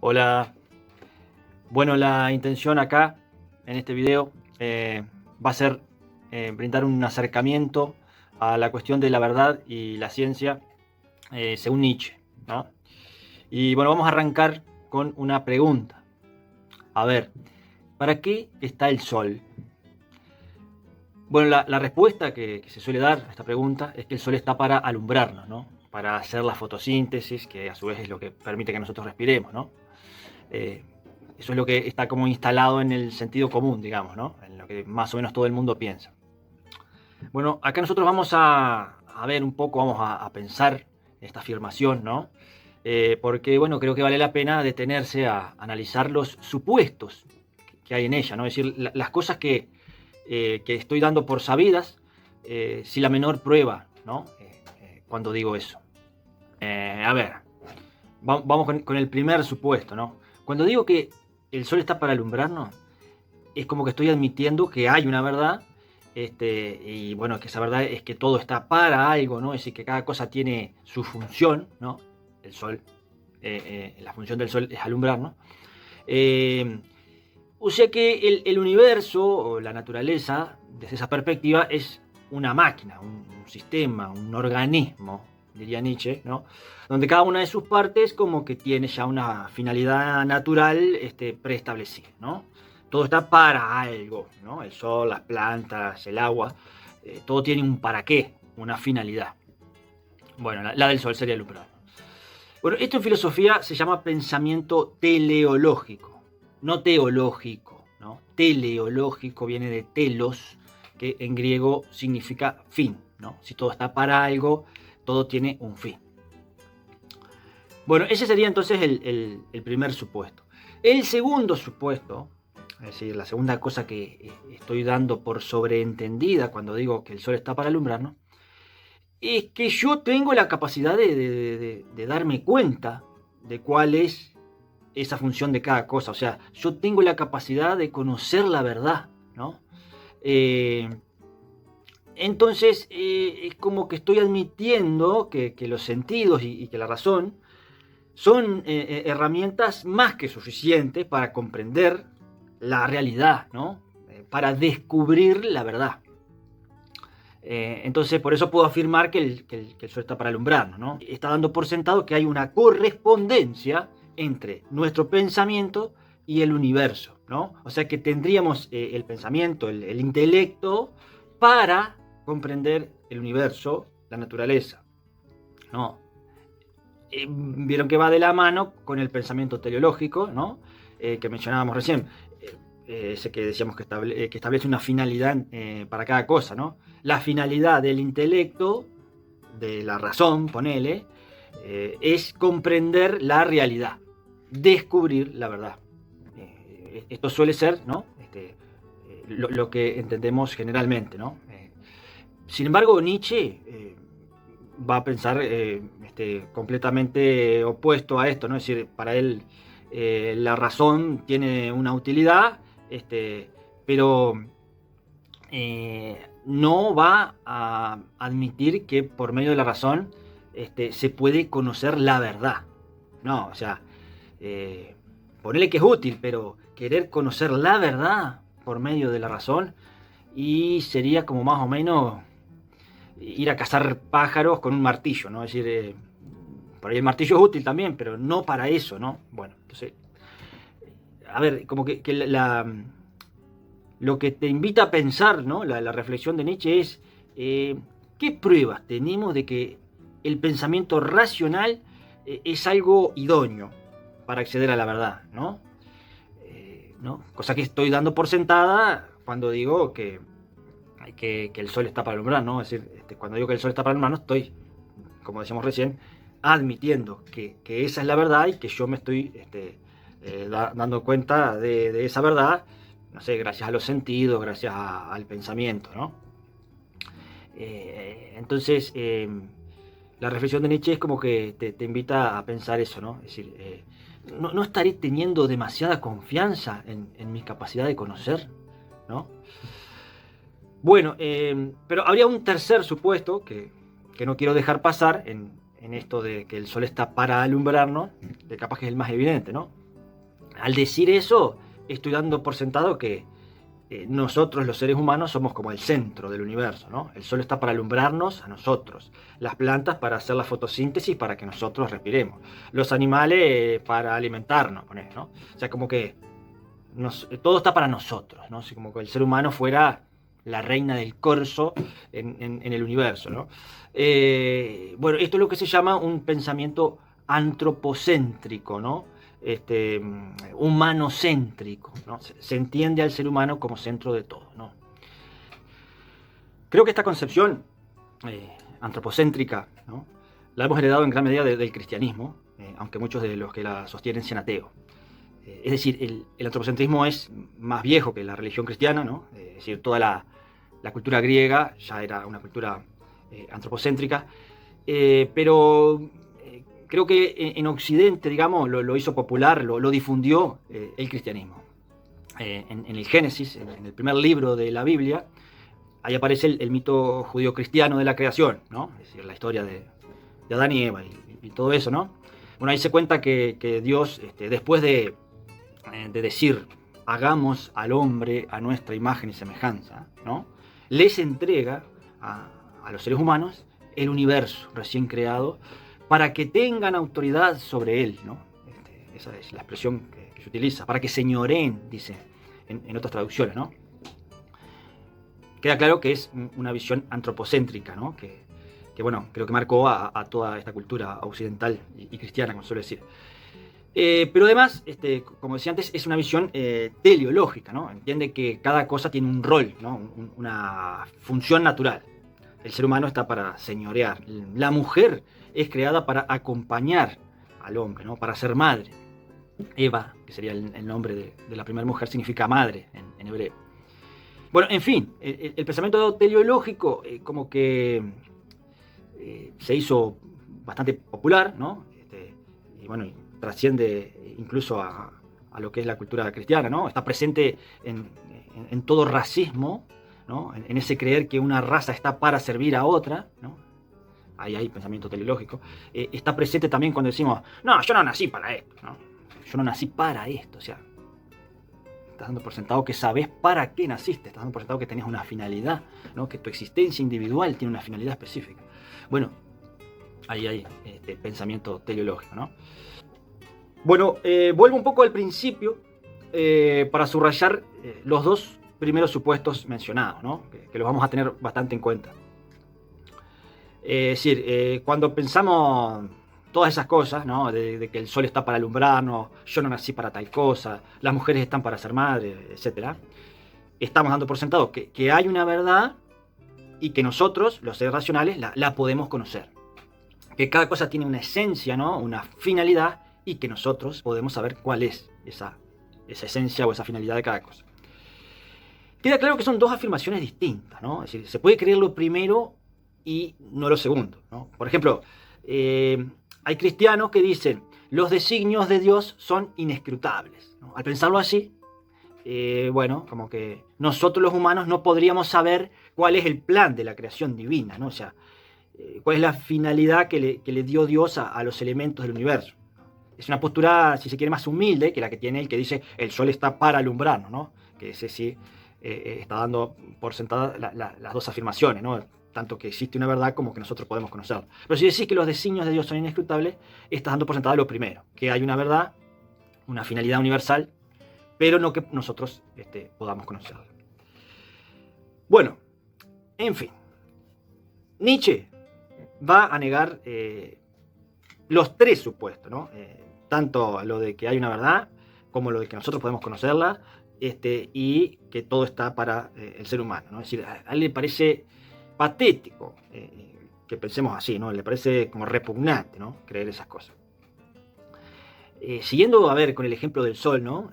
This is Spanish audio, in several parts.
Hola, bueno, la intención acá en este video va a ser brindar un acercamiento a la cuestión de la verdad y la ciencia según Nietzsche, ¿no? Y bueno, vamos a arrancar con una pregunta. A ver, ¿para qué está el sol? Bueno, la respuesta que se suele dar a esta pregunta es que el sol está para alumbrarnos, ¿no? Para hacer la fotosíntesis, que a su vez es lo que permite que nosotros respiremos, ¿no? Eh, Eso es lo que está como instalado en el sentido común, digamos, ¿no? En lo que más o menos todo el mundo piensa. Bueno, acá nosotros vamos a ver un poco, vamos a pensar esta afirmación, ¿no? Porque, bueno, creo que vale la pena detenerse a analizar los supuestos que hay en ella, ¿no? Es decir, las cosas que estoy dando por sabidas, sin la menor prueba, ¿no? Cuando digo eso. A ver, vamos con el primer supuesto, ¿no? Cuando digo que el sol está para alumbrarnos, es como que estoy admitiendo que hay una verdad, y bueno, que esa verdad es que todo está para algo, ¿no? Es decir, que cada cosa tiene su función, ¿no? El sol, la función del sol es alumbrarnos. Eh, o sea que el universo o la naturaleza, desde esa perspectiva, es una máquina, un sistema, un organismo, diría Nietzsche, ¿no? Donde cada una de sus partes como que tiene ya una finalidad natural preestablecida, ¿no? Todo está para algo, ¿no? El sol, las plantas, el agua, todo tiene un para qué, una finalidad. Bueno, la del sol sería el umbral. Bueno, esto en filosofía se llama pensamiento teleológico, no teológico, ¿no? Teleológico viene de telos, que en griego significa fin, ¿no? Si todo está para algo, todo tiene un fin. Bueno, ese sería entonces el primer supuesto. El segundo supuesto, es decir, la segunda cosa que estoy dando por sobreentendida cuando digo que el sol está para alumbrarnos, es que yo tengo la capacidad de darme cuenta de cuál es esa función de cada cosa. O sea, yo tengo la capacidad de conocer la verdad, ¿no? Eh, entonces, es como que estoy admitiendo que los sentidos y que la razón son herramientas más que suficientes para comprender la realidad, ¿no? Para descubrir la verdad. Entonces, por eso puedo afirmar que el sol está para alumbrarnos, ¿no? Está dando por sentado que hay una correspondencia entre nuestro pensamiento y el universo, ¿no? O sea que tendríamos el pensamiento, el intelecto, para comprender el universo, la naturaleza, ¿no? Vieron que va de la mano con el pensamiento teleológico, ¿no? Que mencionábamos recién. Ese que decíamos que establece una finalidad para cada cosa, ¿no? La finalidad del intelecto, de la razón, ponele, es comprender la realidad, descubrir la verdad. Esto suele ser, ¿no? Lo que entendemos generalmente, ¿no? Sin embargo, Nietzsche va a pensar completamente opuesto a esto, ¿no? Es decir, para él la razón tiene una utilidad, pero no va a admitir que por medio de la razón se puede conocer la verdad. No, o sea, ponerle que es útil, pero querer conocer la verdad por medio de la razón y sería como más o menos ir a cazar pájaros con un martillo, ¿no? Es decir, por ahí el martillo es útil también, pero no para eso, ¿no? Bueno, entonces, a ver, como que lo que te invita a pensar, ¿no? La reflexión de Nietzsche es, ¿qué pruebas tenemos de que el pensamiento racional es algo idóneo para acceder a la verdad, ¿no? ¿No? Cosa que estoy dando por sentada cuando digo que el sol está para alumbrar, ¿no? Es decir, cuando digo que el sol está para alumbrar, no estoy, como decíamos recién, admitiendo que esa es la verdad y que yo me estoy dando cuenta de esa verdad, no sé, gracias a los sentidos, gracias al pensamiento, ¿no? Entonces, la reflexión de Nietzsche es como que te invita a pensar eso, ¿no? Es decir, no estaré teniendo demasiada confianza en mi capacidad de conocer, ¿no? Bueno, pero habría un tercer supuesto que no quiero dejar pasar en esto de que el sol está para alumbrarnos, que capaz que es el más evidente, ¿no? Al decir eso, estoy dando por sentado que nosotros los seres humanos somos como el centro del universo, ¿no? El sol está para alumbrarnos a nosotros, las plantas para hacer la fotosíntesis para que nosotros respiremos, los animales para alimentarnos, ¿no? O sea, como que todo está para nosotros, ¿no? Así como que el ser humano fuera la reina del corso en el universo, ¿no? Bueno, esto es lo que se llama un pensamiento antropocéntrico, ¿no? Humanocéntrico, ¿no? Se entiende al ser humano como centro de todo, ¿no? Creo que esta concepción antropocéntrica, ¿no?, la hemos heredado en gran medida del cristianismo, aunque muchos de los que la sostienen sean ateos. Es decir, el antropocentrismo es más viejo que la religión cristiana, ¿no? Es decir, toda la cultura griega ya era una cultura antropocéntrica, pero creo que en Occidente, digamos, lo hizo popular, lo difundió el cristianismo. En el Génesis, en el primer libro de la Biblia, ahí aparece el mito judío-cristiano de la creación, ¿no? Es decir, la historia de Adán y Eva y todo eso, ¿no? Bueno, ahí se cuenta que Dios, después de decir, hagamos al hombre a nuestra imagen y semejanza, ¿no?, les entrega a los seres humanos el universo recién creado, para que tengan autoridad sobre él, ¿no? Esa es la expresión que se utiliza, para que señoreen, dice en otras traducciones, ¿no? Queda claro que es una visión antropocéntrica, ¿no? Que bueno, creo que marcó a toda esta cultura occidental y cristiana, como suele decir. Pero además, como decía antes, es una visión teleológica, ¿no? Entiende que cada cosa tiene un rol, ¿no? Una función natural. El ser humano está para señorear. La mujer es creada para acompañar al hombre, ¿no?, para ser madre. Eva, que sería el nombre de la primera mujer, significa madre en hebreo. Bueno, en fin, el pensamiento teleológico como que se hizo bastante popular, ¿no? Y bueno, trasciende incluso a lo que es la cultura cristiana, ¿no? Está presente en todo racismo, ¿no? En ese creer que una raza está para servir a otra, ¿no? Ahí hay pensamiento teleológico. Está presente también cuando decimos, no, yo no nací para esto, ¿no? Yo no nací para esto. O sea, estás dando por sentado que sabes para qué naciste, estás dando por sentado que tenés una finalidad, ¿no?, que tu existencia individual tiene una finalidad específica. Bueno, ahí hay pensamiento teleológico, ¿no? Bueno, vuelvo un poco al principio para subrayar los dos primeros supuestos mencionados, ¿no?, que los vamos a tener bastante en cuenta. Es decir, cuando pensamos todas esas cosas, ¿no?, de que el sol está para alumbrarnos, yo no nací para tal cosa, las mujeres están para ser madres, etc., estamos dando por sentado que hay una verdad y que nosotros, los seres racionales, la podemos conocer. Que cada cosa tiene una esencia, ¿no?, una finalidad, y que nosotros podemos saber cuál es esa esencia o esa finalidad de cada cosa. Queda claro que son dos afirmaciones distintas, ¿no? Es decir, se puede creer lo primero y no lo segundo, ¿no? Por ejemplo, hay cristianos que dicen, los designios de Dios son inescrutables, ¿no? Al pensarlo así, bueno, como que nosotros los humanos no podríamos saber cuál es el plan de la creación divina, ¿no? O sea, cuál es la finalidad que le dio Dios a los elementos del universo. Es una postura, si se quiere, más humilde que la que tiene el que dice el sol está para alumbrarnos, ¿no? Que ese sí está dando por sentadas las dos afirmaciones, ¿no? Tanto que existe una verdad como que nosotros podemos conocerla. Pero si decís que los designios de Dios son inescrutables, estás dando por sentada lo primero, que hay una verdad, una finalidad universal, pero no que nosotros podamos conocerla. Bueno, en fin, Nietzsche va a negar los tres supuestos, ¿no? Tanto lo de que hay una verdad, como lo de que nosotros podemos conocerla, y que todo está para el ser humano, ¿no? Es decir, a él le parece patético que pensemos así, ¿no? Le parece como repugnante, ¿no?, creer esas cosas. Siguiendo, a ver, con el ejemplo del sol, ¿no?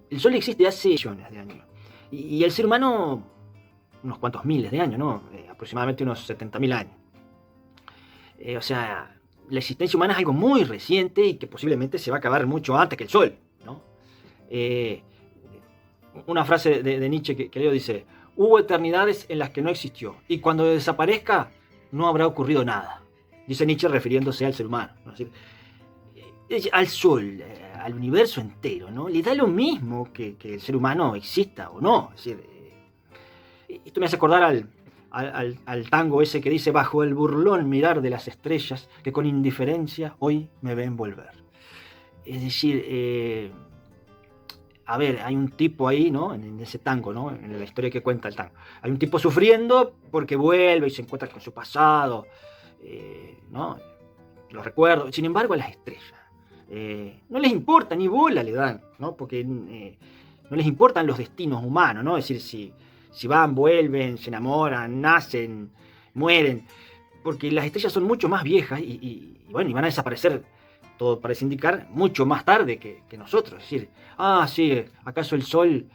El sol existe hace millones de años. Y el ser humano, unos cuantos miles de años, ¿no? Aproximadamente unos 70.000 años. O sea, la existencia humana es algo muy reciente y que posiblemente se va a acabar mucho antes que el sol, ¿no? Una frase de Nietzsche que leo dice, hubo eternidades en las que no existió, y cuando desaparezca no habrá ocurrido nada. Dice Nietzsche refiriéndose al ser humano, ¿no? Es decir, al sol, al universo entero, ¿no? Le da lo mismo que el ser humano exista o no. Es decir, esto me hace acordar al tango ese que dice: bajo el burlón mirar de las estrellas que con indiferencia hoy me ven volver. Es decir, a ver, hay un tipo ahí, ¿no? En ese tango, ¿no? En la historia que cuenta el tango. Hay un tipo sufriendo porque vuelve y se encuentra con su pasado, ¿no? Los recuerdos. Sin embargo, a las estrellas no les importa, ni bola le dan, ¿no? Porque no les importan los destinos humanos, ¿no? Es decir, si van, vuelven, se enamoran, nacen, mueren. Porque las estrellas son mucho más viejas bueno, y van a desaparecer, todo parece indicar, mucho más tarde que nosotros. Es decir, sí, ¿acaso el sol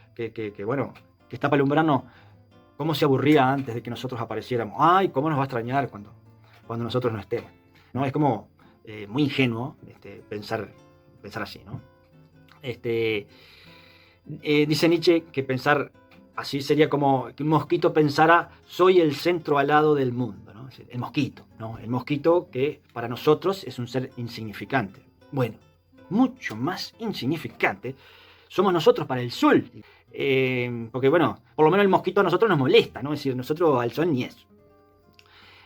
bueno, que está para alumbrarnos, cómo se aburría antes de que nosotros apareciéramos? Ay, cómo nos va a extrañar cuando nosotros no estemos, ¿no? Es como muy ingenuo pensar así, ¿no? Dice Nietzsche que pensar así sería como que un mosquito pensara: soy el centro alado del mundo, ¿no? El mosquito, ¿no? El mosquito que para nosotros es un ser insignificante. Bueno, mucho más insignificante somos nosotros para el sol. Porque, bueno, por lo menos el mosquito a nosotros nos molesta, ¿no? Es decir, nosotros al sol ni eso.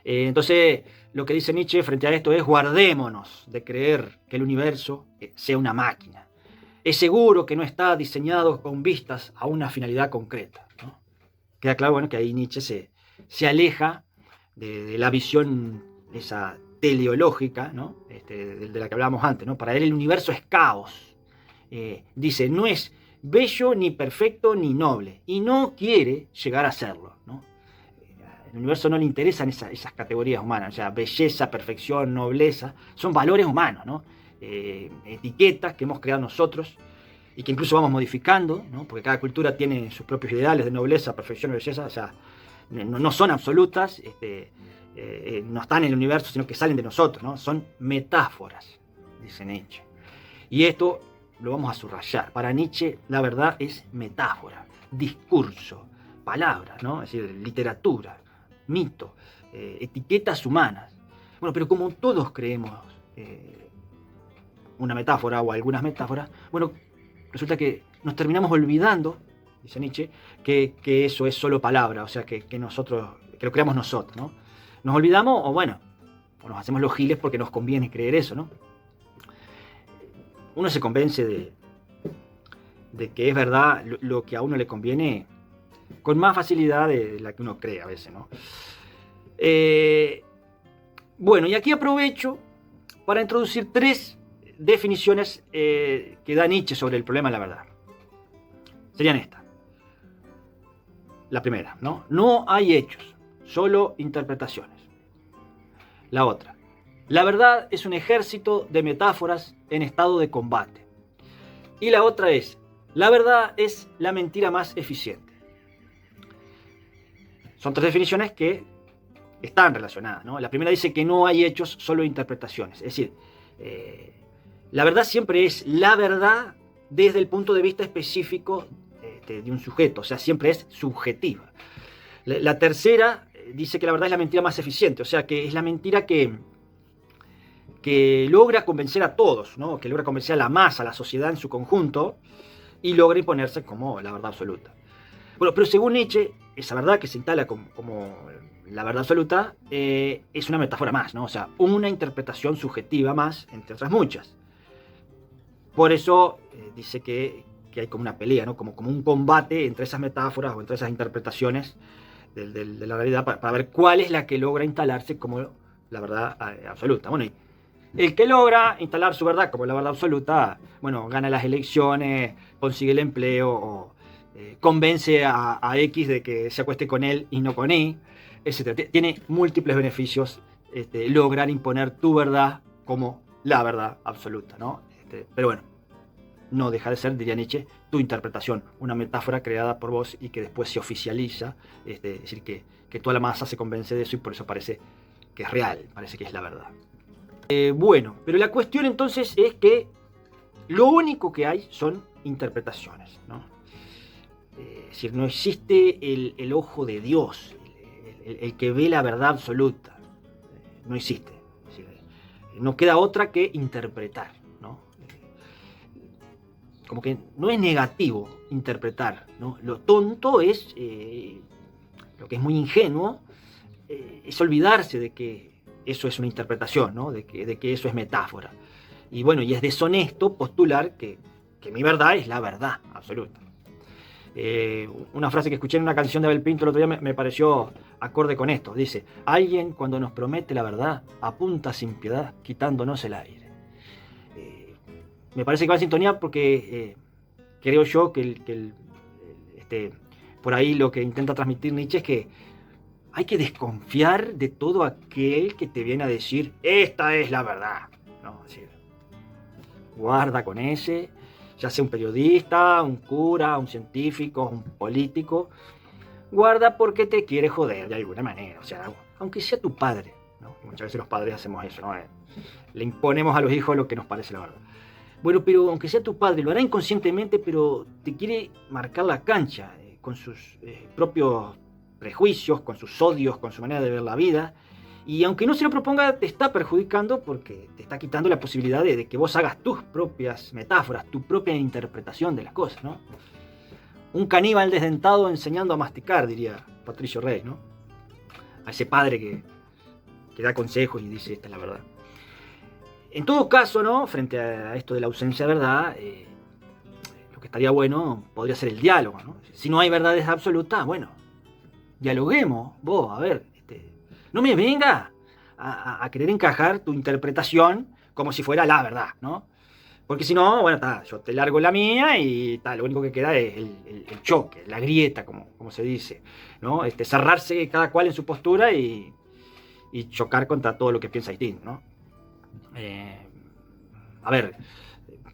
Entonces, lo que dice Nietzsche frente a esto es: guardémonos de creer que el universo sea una máquina. Es seguro que no está diseñado con vistas a una finalidad concreta, ¿no? Queda claro, bueno, que ahí Nietzsche se aleja de la visión esa teleológica, ¿no? De la que hablábamos antes, ¿no? Para él el universo es caos. Dice: no es bello, ni perfecto, ni noble, y no quiere llegar a serlo, ¿no? El universo no le interesan esas categorías humanas, o sea, belleza, perfección, nobleza, son valores humanos, ¿no? Etiquetas que hemos creado nosotros y que incluso vamos modificando, ¿no? Porque cada cultura tiene sus propios ideales de nobleza, perfección y belleza, o sea, no son absolutas, no están en el universo, sino que salen de nosotros, ¿no? Son metáforas, dice Nietzsche. Y esto lo vamos a subrayar. Para Nietzsche la verdad es metáfora, discurso, palabras, ¿no? Es decir, literatura, mito, etiquetas humanas. Bueno, pero como todos creemos una metáfora o algunas metáforas, bueno, resulta que nos terminamos olvidando, dice Nietzsche, que eso es solo palabra, o sea, que lo creamos nosotros, ¿no? Nos olvidamos o nos hacemos los giles porque nos conviene creer eso, ¿no? Uno se convence de que es verdad lo que a uno le conviene con más facilidad de la que uno cree a veces, ¿no? Bueno, y aquí aprovecho para introducir 3 definiciones que da Nietzsche sobre el problema de la verdad. Serían estas. La primera, ¿no? No hay hechos, solo interpretaciones. La otra. La verdad es un ejército de metáforas en estado de combate. Y la otra es: la verdad es la mentira más eficiente. Son 3 definiciones que están relacionadas, ¿no? La primera dice que no hay hechos, solo interpretaciones. Es decir, la verdad siempre es la verdad desde el punto de vista específico de un sujeto, o sea, siempre es subjetiva. La tercera dice que la verdad es la mentira más eficiente, o sea, que es la mentira que logra convencer a todos, ¿no? Que logra convencer a la masa, a la sociedad en su conjunto, y logra imponerse como la verdad absoluta. Bueno, pero según Nietzsche, esa verdad que se instala como la verdad absoluta es una metáfora más, ¿no? O sea, una interpretación subjetiva más, entre otras muchas. Por eso dice que hay como una pelea, ¿no? Como un combate entre esas metáforas o entre esas interpretaciones de la realidad para ver cuál es la que logra instalarse como la verdad absoluta. Bueno, y el que logra instalar su verdad como la verdad absoluta, bueno, gana las elecciones, consigue el empleo o convence a X de que se acueste con él y no con Y, etc. Tiene múltiples beneficios lograr imponer tu verdad como la verdad absoluta, ¿no? Pero bueno, no deja de ser, diría Nietzsche, tu interpretación, una metáfora creada por vos y que después se oficializa, es decir, que toda la masa se convence de eso y por eso parece que es real, parece que es la verdad. Bueno, pero la cuestión entonces es que lo único que hay son interpretaciones, ¿no? Es decir, no existe el ojo de Dios, el que ve la verdad absoluta. No existe. Es decir, no queda otra que interpretar, ¿no? como que no es negativo interpretar, ¿no? Lo tonto es, lo que es muy ingenuo, es olvidarse de que eso es una interpretación, ¿no? De que eso es metáfora. Y bueno, y es deshonesto postular que mi verdad es la verdad absoluta. Una frase que escuché en una canción de Abel Pinto el otro día me pareció acorde con esto. Dice: alguien cuando nos promete la verdad apunta sin piedad quitándonos el aire. Me parece que va en sintonía porque creo yo que por ahí lo que intenta transmitir Nietzsche es que hay que desconfiar de todo aquel que te viene a decir esta es la verdad, ¿no? Así, guarda con ese, ya sea un periodista, un cura, un científico, un político, guarda porque te quiere joder de alguna manera, o sea, aunque sea tu padre, ¿no? Muchas veces los padres hacemos eso, ¿no? Le imponemos a los hijos lo que nos parece la verdad. Bueno, pero aunque sea tu padre, lo hará inconscientemente, pero te quiere marcar la cancha con sus propios prejuicios, con sus odios, con su manera de ver la vida. Y aunque no se lo proponga, te está perjudicando porque te está quitando la posibilidad de que vos hagas tus propias metáforas, tu propia interpretación de las cosas, ¿no? Un caníbal desdentado enseñando a masticar, diría Patricio Rey, ¿no? A ese padre que da consejos y dice esta es la verdad. En todo caso, ¿no? Frente a esto de la ausencia de verdad, lo que estaría bueno podría ser el diálogo, ¿no? Si no hay verdades absolutas, bueno, dialoguemos, vos, a ver, no me venga a querer encajar tu interpretación como si fuera la verdad, ¿no? Porque si no, bueno, yo te largo la mía y lo único que queda es el choque, la grieta, como se dice, ¿no? Cerrarse cada cual en su postura y chocar contra todo lo que piensa distinto, ¿no? A ver,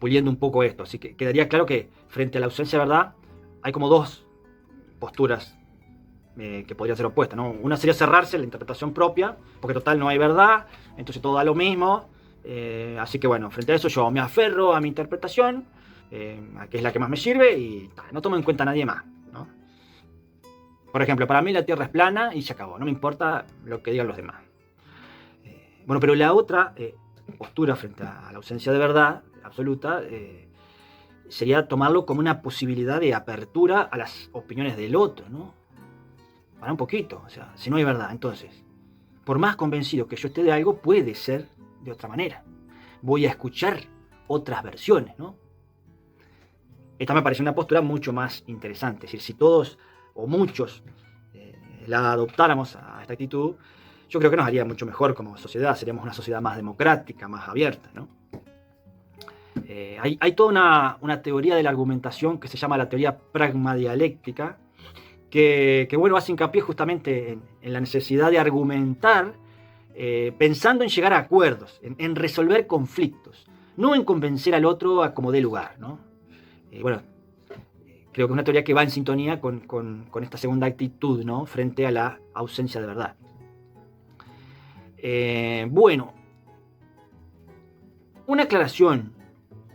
puliendo un poco esto, así que quedaría claro que frente a la ausencia de verdad hay como dos posturas que podrían ser opuestas, ¿no? Una sería cerrarse la interpretación propia, porque total no hay verdad, entonces todo da lo mismo, así que bueno, frente a eso yo me aferro a mi interpretación, que es la que más me sirve, y no tomo en cuenta a nadie más, ¿no? Por ejemplo, para mí la Tierra es plana y se acabó, no me importa lo que digan los demás. Bueno, pero la otra postura frente a la ausencia de verdad absoluta sería tomarlo como una posibilidad de apertura a las opiniones del otro, ¿no? Para un poquito, o sea, si no hay verdad, entonces, por más convencido que yo esté de algo, puede ser de otra manera. Voy a escuchar otras versiones, ¿no? Esta me parece una postura mucho más interesante. Es decir, si todos o muchos la adoptáramos a esta actitud, yo creo que nos haría mucho mejor como sociedad. Seríamos una sociedad más democrática, más abierta, ¿no? Hay toda una teoría de la argumentación que se llama la teoría pragmadialéctica, que bueno, hace hincapié justamente en la necesidad de argumentar pensando en llegar a acuerdos, en resolver conflictos, no en convencer al otro a como dé lugar, ¿no? Bueno, creo que es una teoría que va en sintonía con esta segunda actitud, ¿no? Frente a la ausencia de verdad. Bueno, una aclaración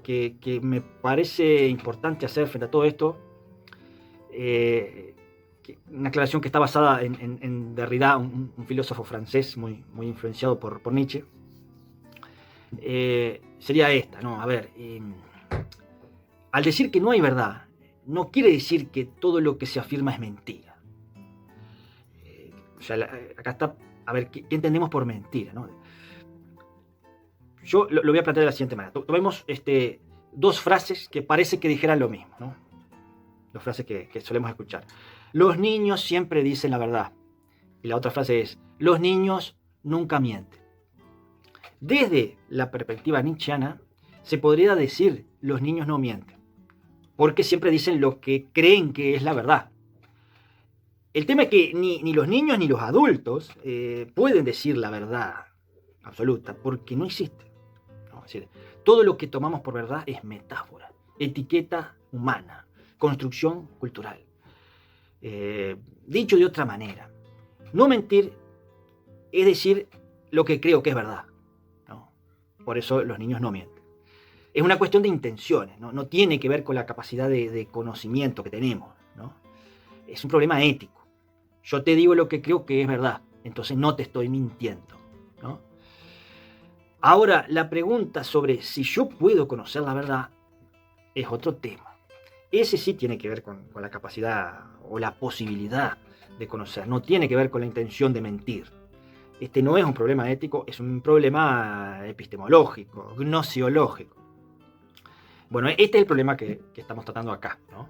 que me parece importante hacer frente a todo esto, una aclaración que está basada en Derrida, un filósofo francés muy influenciado por Nietzsche, sería esta, ¿no? A ver, al decir que no hay verdad, no quiere decir que todo lo que se afirma es mentira. O sea, acá está, a ver, ¿qué entendemos por mentira, ¿no? Yo lo voy a plantear de la siguiente manera. Tomemos dos frases que parece que dijeran lo mismo, ¿no? Dos frases que solemos escuchar. Los niños siempre dicen la verdad. Y la otra frase es, los niños nunca mienten. Desde la perspectiva nietzscheana, se podría decir, los niños no mienten. Porque siempre dicen lo que creen que es la verdad. El tema es que ni los niños ni los adultos pueden decir la verdad absoluta, porque no existe. ¿No? Es decir, todo lo que tomamos por verdad es metáfora, etiqueta humana, construcción cultural. Dicho de otra manera, no mentir es decir lo que creo que es verdad, ¿no? Por eso los niños no mienten. Es una cuestión de intenciones, ¿no? No tiene que ver con la capacidad de conocimiento que tenemos, ¿no? Es un problema ético. Yo te digo lo que creo que es verdad, entonces no te estoy mintiendo, ¿no? Ahora, la pregunta sobre si yo puedo conocer la verdad es otro tema. Ese sí tiene que ver con la capacidad o la posibilidad de conocer, no tiene que ver con la intención de mentir. Este no es un problema ético, es un problema epistemológico, gnosiológico. Bueno, este es el problema que estamos tratando acá, ¿no?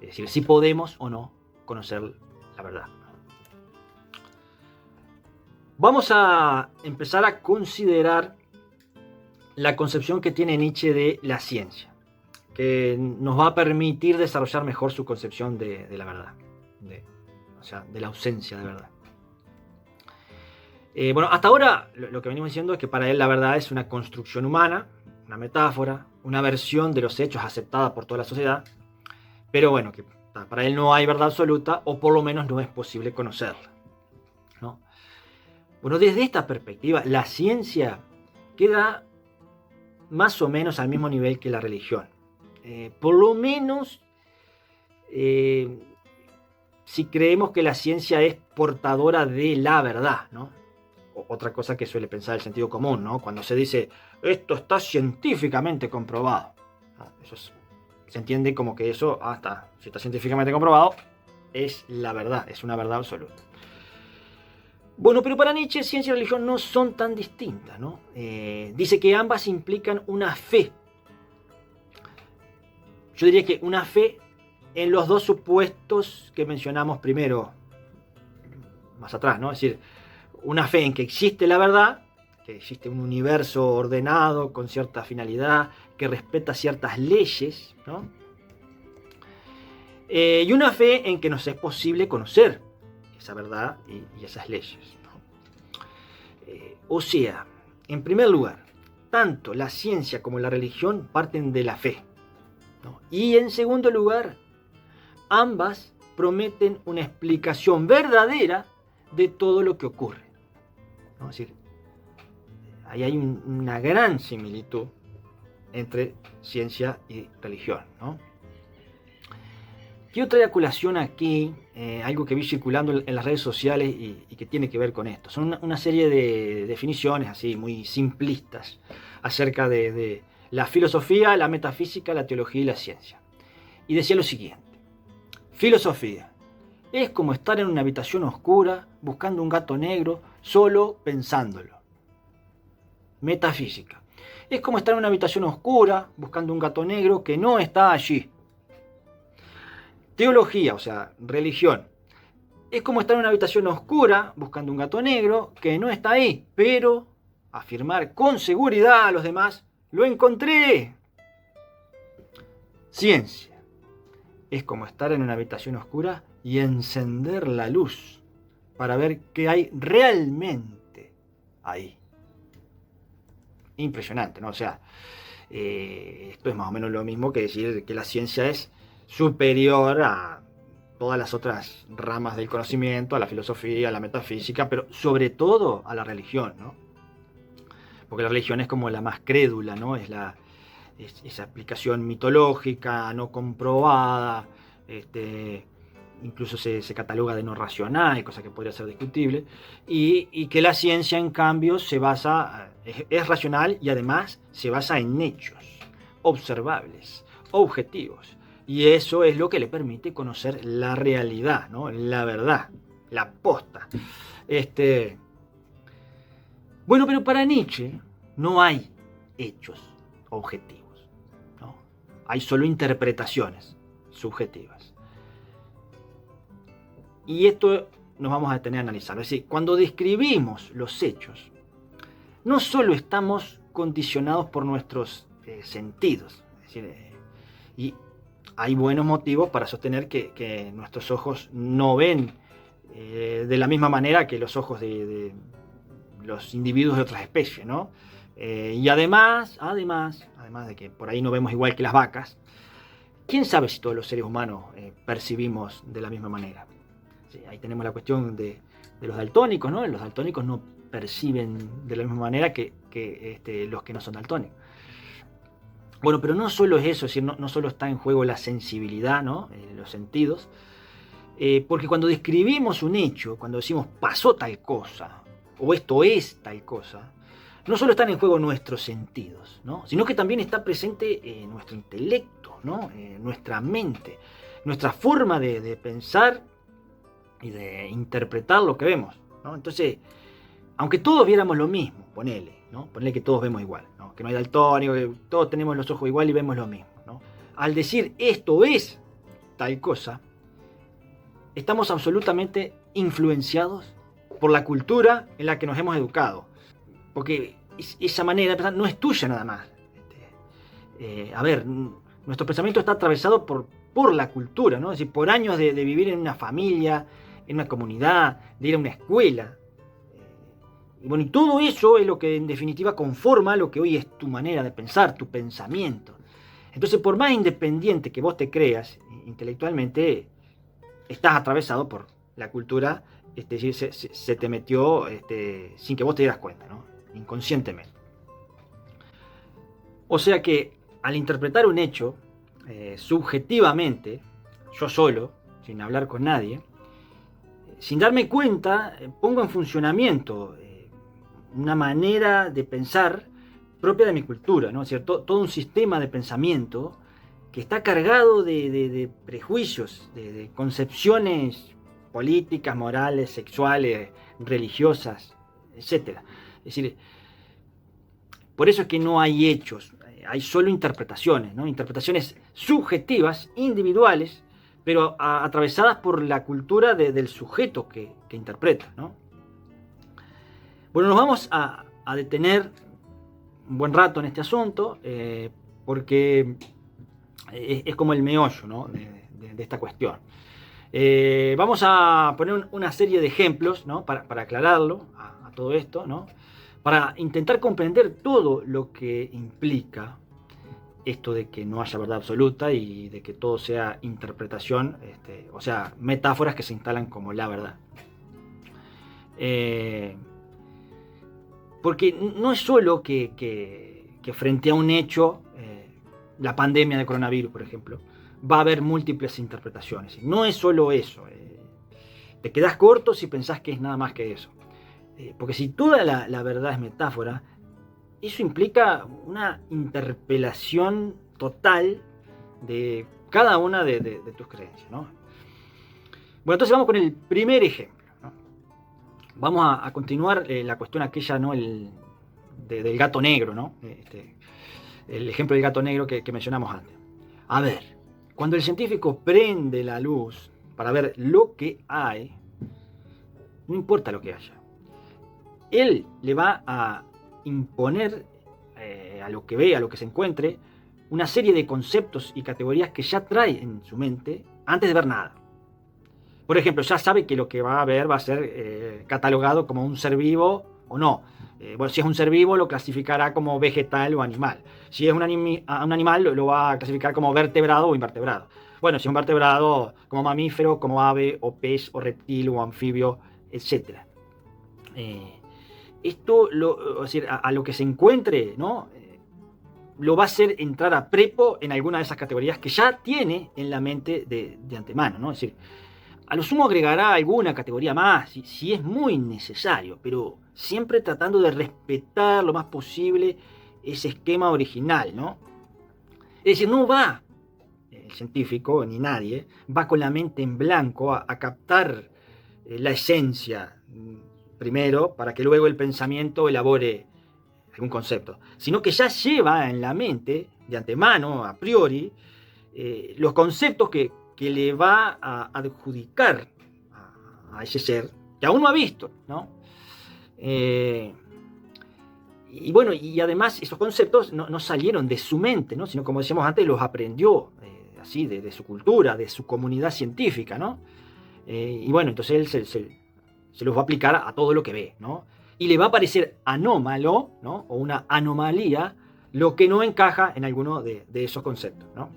Es decir, si podemos o no conocer la verdad. Vamos a empezar a considerar la concepción que tiene Nietzsche de la ciencia, que nos va a permitir desarrollar mejor su concepción de la verdad, o sea, de la ausencia de verdad. Bueno, hasta ahora lo que venimos diciendo es que para él la verdad es una construcción humana, una metáfora, una versión de los hechos aceptada por toda la sociedad, pero bueno, que para él no hay verdad absoluta, o por lo menos no es posible conocerla, ¿no? Bueno, desde esta perspectiva, la ciencia queda más o menos al mismo nivel que la religión. Por lo menos, si creemos que la ciencia es portadora de la verdad, ¿no? Otra cosa que suele pensar el sentido común, ¿no? Cuando se dice, esto está científicamente comprobado. Eso se entiende como que eso, si está científicamente comprobado, es la verdad, es una verdad absoluta. Bueno, pero para Nietzsche, ciencia y religión no son tan distintas, ¿no? Dice que ambas implican una fe. Yo diría que una fe en los dos supuestos que mencionamos primero, más atrás, ¿no? Es decir, una fe en que existe la verdad, que existe un universo ordenado con cierta finalidad, que respeta ciertas leyes, ¿no? Y una fe en que nos es posible conocer esa verdad y esas leyes, ¿no? O sea, en primer lugar, tanto la ciencia como la religión parten de la fe, ¿no? Y en segundo lugar, ambas prometen una explicación verdadera de todo lo que ocurre, ¿no? Es decir, ahí hay una gran similitud entre ciencia y religión, ¿no? Quiero traer a colación aquí algo que vi circulando en las redes sociales y que tiene que ver con esto. Son una serie de definiciones así muy simplistas acerca de la filosofía, la metafísica, la teología y la ciencia. Y decía lo siguiente: filosofía es como estar en una habitación oscura buscando un gato negro solo pensándolo. Metafísica es como estar en una habitación oscura buscando un gato negro que no está allí. Teología, o sea, religión, es como estar en una habitación oscura buscando un gato negro que no está ahí, pero afirmar con seguridad a los demás, ¡lo encontré! Ciencia es como estar en una habitación oscura y encender la luz para ver qué hay realmente ahí. Impresionante, ¿no? O sea, esto es más o menos lo mismo que decir que la ciencia es superior a todas las otras ramas del conocimiento, a la filosofía, a la metafísica, pero sobre todo a la religión, ¿no? Porque la religión es como la más crédula, ¿no? Es esa explicación mitológica, no comprobada, incluso se cataloga de no racional, cosa que podría ser discutible, y que la ciencia, en cambio, es racional y además se basa en hechos observables, objetivos. Y eso es lo que le permite conocer la realidad, ¿no? La verdad, la posta. Bueno, pero para Nietzsche no hay hechos objetivos, ¿no? Hay solo interpretaciones subjetivas. Y esto nos vamos a detener a analizarlo. Es decir, cuando describimos los hechos, no solo estamos condicionados por nuestros sentidos, es decir, y hay buenos motivos para sostener que nuestros ojos no ven de la misma manera que los ojos de los individuos de otras especies, ¿no? Y además de que por ahí no vemos igual que las vacas, ¿quién sabe si todos los seres humanos percibimos de la misma manera? Sí, ahí tenemos la cuestión de los daltónicos, ¿no? Los daltónicos no perciben de la misma manera que los que no son daltónicos. Bueno, pero no solo es eso, es decir, no solo está en juego la sensibilidad, ¿no? Los sentidos, porque cuando describimos un hecho, cuando decimos pasó tal cosa, o esto es tal cosa, no solo están en juego nuestros sentidos, ¿no? Sino que también está presente nuestro intelecto, ¿no? Nuestra mente, nuestra forma de pensar y de interpretar lo que vemos, ¿no? Entonces, aunque todos viéramos lo mismo, ponele, ¿no? Ponele que todos vemos igual, ¿no? Que no hay daltónico, que todos tenemos los ojos igual y vemos lo mismo, ¿no? Al decir esto es tal cosa, estamos absolutamente influenciados por la cultura en la que nos hemos educado. Porque esa manera de pensar no es tuya nada más. A ver, nuestro pensamiento está atravesado por la cultura, ¿no? Es decir, por años de vivir en una familia, en una comunidad, de ir a una escuela. Y bueno, y todo eso es lo que en definitiva conforma lo que hoy es tu manera de pensar, tu pensamiento. Entonces, por más independiente que vos te creas intelectualmente, estás atravesado por la cultura, se te metió sin que vos te dieras cuenta, ¿no? Inconscientemente. O sea que al interpretar un hecho subjetivamente, yo solo, sin hablar con nadie, sin darme cuenta, pongo en funcionamiento una manera de pensar propia de mi cultura, ¿no? Es decir, todo un sistema de pensamiento que está cargado de prejuicios, de concepciones políticas, morales, sexuales, religiosas, etc. Es decir, por eso es que no hay hechos, hay solo interpretaciones, ¿no? Interpretaciones subjetivas, individuales, pero atravesadas por la cultura del sujeto que interpreta, ¿no? Bueno, nos vamos a detener un buen rato en este asunto, porque es como el meollo, ¿no? de esta cuestión. Vamos a poner una serie de ejemplos, ¿no? para aclararlo a todo esto, ¿no? Para intentar comprender todo lo que implica esto de que no haya verdad absoluta y de que todo sea interpretación, o sea, metáforas que se instalan como la verdad. Porque no es solo que frente a un hecho, la pandemia de coronavirus, por ejemplo, va a haber múltiples interpretaciones. No es solo eso. Te quedás corto si pensás que es nada más que eso. Porque si toda la verdad es metáfora, eso implica una interpelación total de cada una de tus creencias, ¿no? Bueno, entonces vamos con el primer ejemplo, ¿no? Vamos a continuar la cuestión aquella, ¿no? Del gato negro, ¿no? El ejemplo del gato negro que mencionamos antes. A ver, cuando el científico prende la luz para ver lo que hay, no importa lo que haya, él le va a imponer a lo que ve, a lo que se encuentre, una serie de conceptos y categorías que ya trae en su mente antes de ver nada. Por ejemplo, ya sabe que lo que va a ver va a ser catalogado como un ser vivo o no. Bueno, si es un ser vivo, lo clasificará como vegetal o animal. Si es un animal, lo va a clasificar como vertebrado o invertebrado. Bueno, si es un vertebrado, como mamífero, como ave, o pez, o reptil, o anfibio, etc. Esto, es decir, a lo que se encuentre, ¿no? Lo va a hacer entrar a prepo en alguna de esas categorías que ya tiene en la mente de antemano, ¿no? Es decir, a lo sumo agregará alguna categoría más, si es muy necesario, pero siempre tratando de respetar lo más posible ese esquema original, ¿no? Es decir, no va el científico, ni nadie, va con la mente en blanco a captar la esencia primero, para que luego el pensamiento elabore algún concepto, sino que ya lleva en la mente, de antemano, a priori, los conceptos que le va a adjudicar a ese ser, que aún no ha visto, ¿no? Y bueno, y además esos conceptos no salieron de su mente, ¿no? Sino, como decíamos antes, los aprendió así, de su cultura, de su comunidad científica, ¿no? Y bueno, entonces él se los va a aplicar a todo lo que ve, ¿no? Y le va a parecer anómalo, ¿no? O una anomalía, lo que no encaja en alguno de esos conceptos, ¿no?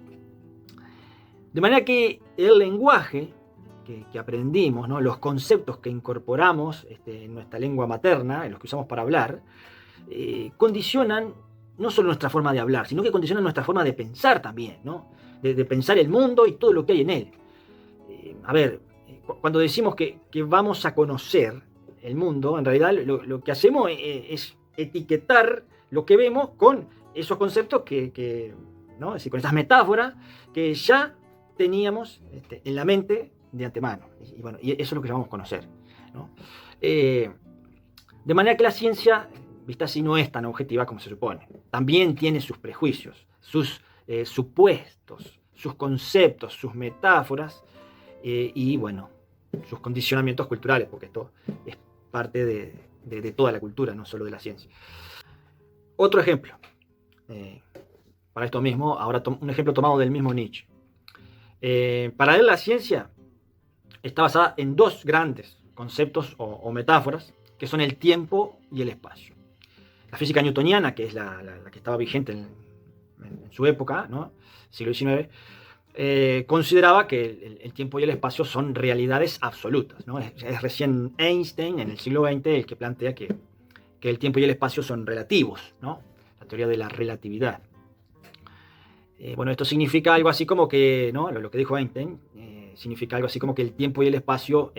De manera que el lenguaje que aprendimos, ¿no? Los conceptos que incorporamos en nuestra lengua materna, en los que usamos para hablar, condicionan no solo nuestra forma de hablar, sino que condicionan nuestra forma de pensar también, ¿no? De pensar el mundo y todo lo que hay en él. A ver, cuando decimos que vamos a conocer el mundo, en realidad lo que hacemos es etiquetar lo que vemos con esos conceptos que ¿no? Es decir, con estas metáforas que ya teníamos en la mente de antemano. Y bueno, y eso es lo que llamamos conocer, ¿no? De manera que la ciencia, vista así, no es tan objetiva como se supone. También tiene sus prejuicios, sus supuestos, sus conceptos, sus metáforas y, bueno, sus condicionamientos culturales, porque esto es parte de toda la cultura, no solo de la ciencia. Otro ejemplo, para esto mismo, ahora un ejemplo tomado del mismo Nietzsche. Para él la ciencia está basada en dos grandes conceptos o metáforas, que son el tiempo y el espacio. La física newtoniana, que es la que estaba vigente en su época, ¿no? Siglo XIX, consideraba que el tiempo y el espacio son realidades absolutas, ¿no? Es recién Einstein, en el siglo XX, el que plantea que el tiempo y el espacio son relativos, ¿no? La teoría de la relatividad. Bueno, esto significa algo así como que, ¿no? Lo que dijo Einstein, significa algo así como que el tiempo y el espacio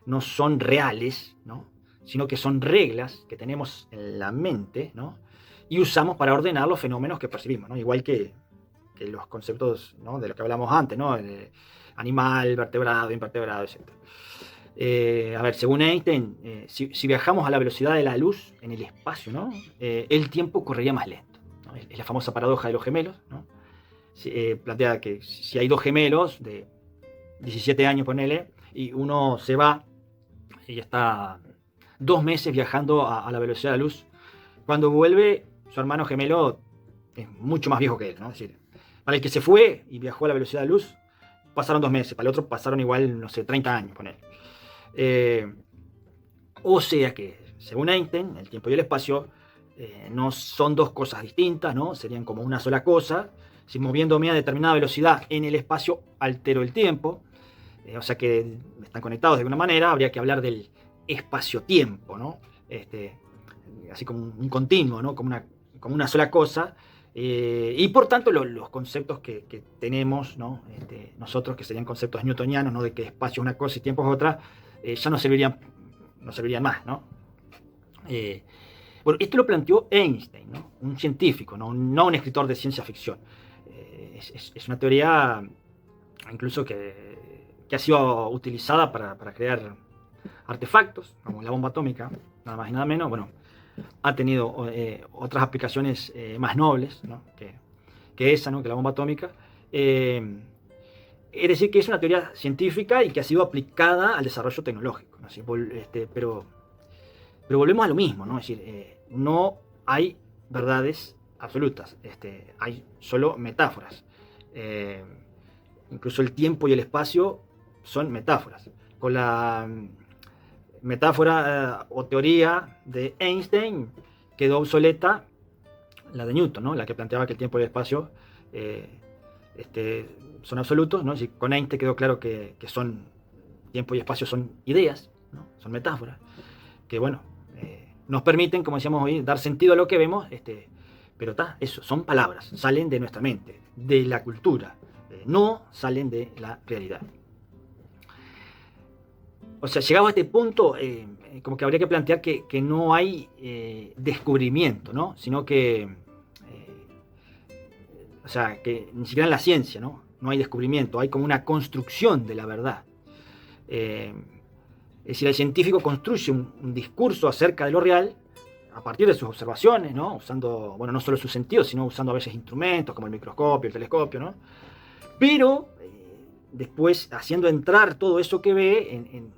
no son reales, ¿no? Sino que son reglas que tenemos en la mente, ¿no? Y usamos para ordenar los fenómenos que percibimos, ¿no? Igual que los conceptos, ¿no? De lo que hablamos antes, ¿no? Animal, vertebrado, invertebrado, etc. A ver, según Einstein, si viajamos a la velocidad de la luz en el espacio, ¿no? El tiempo correría más lento, ¿no? Es la famosa paradoja de los gemelos, ¿no? Plantea que si hay dos gemelos de 17 años, ponele, y uno se va y está 2 meses viajando a la velocidad de la luz, cuando vuelve, su hermano gemelo es mucho más viejo que él, ¿no? Es decir, para el que se fue y viajó a la velocidad de la luz, pasaron 2 meses, para el otro pasaron igual, no sé, 30 años, ponele. O sea que, según Einstein, el tiempo y el espacio no son dos cosas distintas, ¿no? Serían como una sola cosa. Si moviéndome a determinada velocidad en el espacio altero el tiempo, o sea que están conectados de alguna manera, habría que hablar del espacio-tiempo, ¿no? Así como un continuo, ¿no? Como una sola cosa. Y por tanto los conceptos que tenemos, ¿no? Nosotros, que serían conceptos newtonianos, ¿no? De que espacio es una cosa y tiempo es otra, ya no servirían más, ¿no? Bueno, esto lo planteó Einstein, ¿no? Un científico, no un escritor de ciencia ficción. Es una teoría incluso que ha sido utilizada para crear artefactos, como la bomba atómica, nada más y nada menos. Bueno, ha tenido otras aplicaciones más nobles, ¿no? que esa, ¿no? Que la bomba atómica. Es decir, que es una teoría científica y que ha sido aplicada al desarrollo tecnológico, ¿no? Pero volvemos a lo mismo, ¿no? Es decir, no hay verdades absolutas, hay solo metáforas. Incluso el tiempo y el espacio son metáforas. Con la metáfora o teoría de Einstein quedó obsoleta la de Newton, ¿no? La que planteaba que el tiempo y el espacio son absolutos, ¿no? Con Einstein quedó claro que son tiempo y espacio son ideas, ¿no? Son metáforas, que bueno, nos permiten, como decíamos hoy, dar sentido a lo que vemos, pero eso, son palabras, salen de nuestra mente, de la cultura, no salen de la realidad. O sea, llegado a este punto, como que habría que plantear que no hay descubrimiento, ¿no? Sino que, o sea, que ni siquiera en la ciencia, ¿no? No hay descubrimiento, hay como una construcción de la verdad. Es decir, el científico construye un discurso acerca de lo real a partir de sus observaciones, ¿no? Usando, bueno, no solo sus sentidos, sino usando a veces instrumentos como el microscopio, el telescopio, ¿no? Pero después haciendo entrar todo eso que ve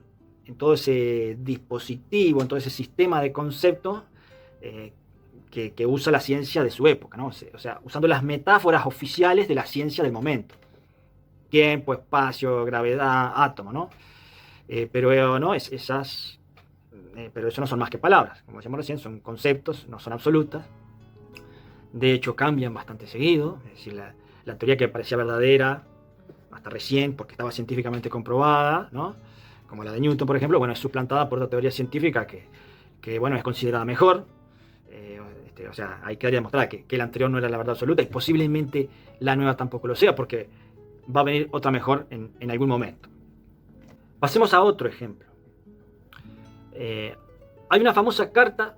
en todo ese dispositivo, en todo ese sistema de conceptos que usa la ciencia de su época, ¿no? O sea, usando las metáforas oficiales de la ciencia del momento. Tiempo, espacio, gravedad, átomo, ¿no? Pero no, pero eso no son más que palabras, como decíamos recién, son conceptos, no son absolutas. De hecho, cambian bastante seguido. Es decir, la teoría que parecía verdadera hasta recién, porque estaba científicamente comprobada, ¿no? Como la de Newton, por ejemplo, bueno, es suplantada por otra teoría científica que bueno, es considerada mejor. O sea, hay que demostrar que la anterior no era la verdad absoluta y posiblemente la nueva tampoco lo sea, porque va a venir otra mejor en algún momento. Pasemos a otro ejemplo. Hay una famosa carta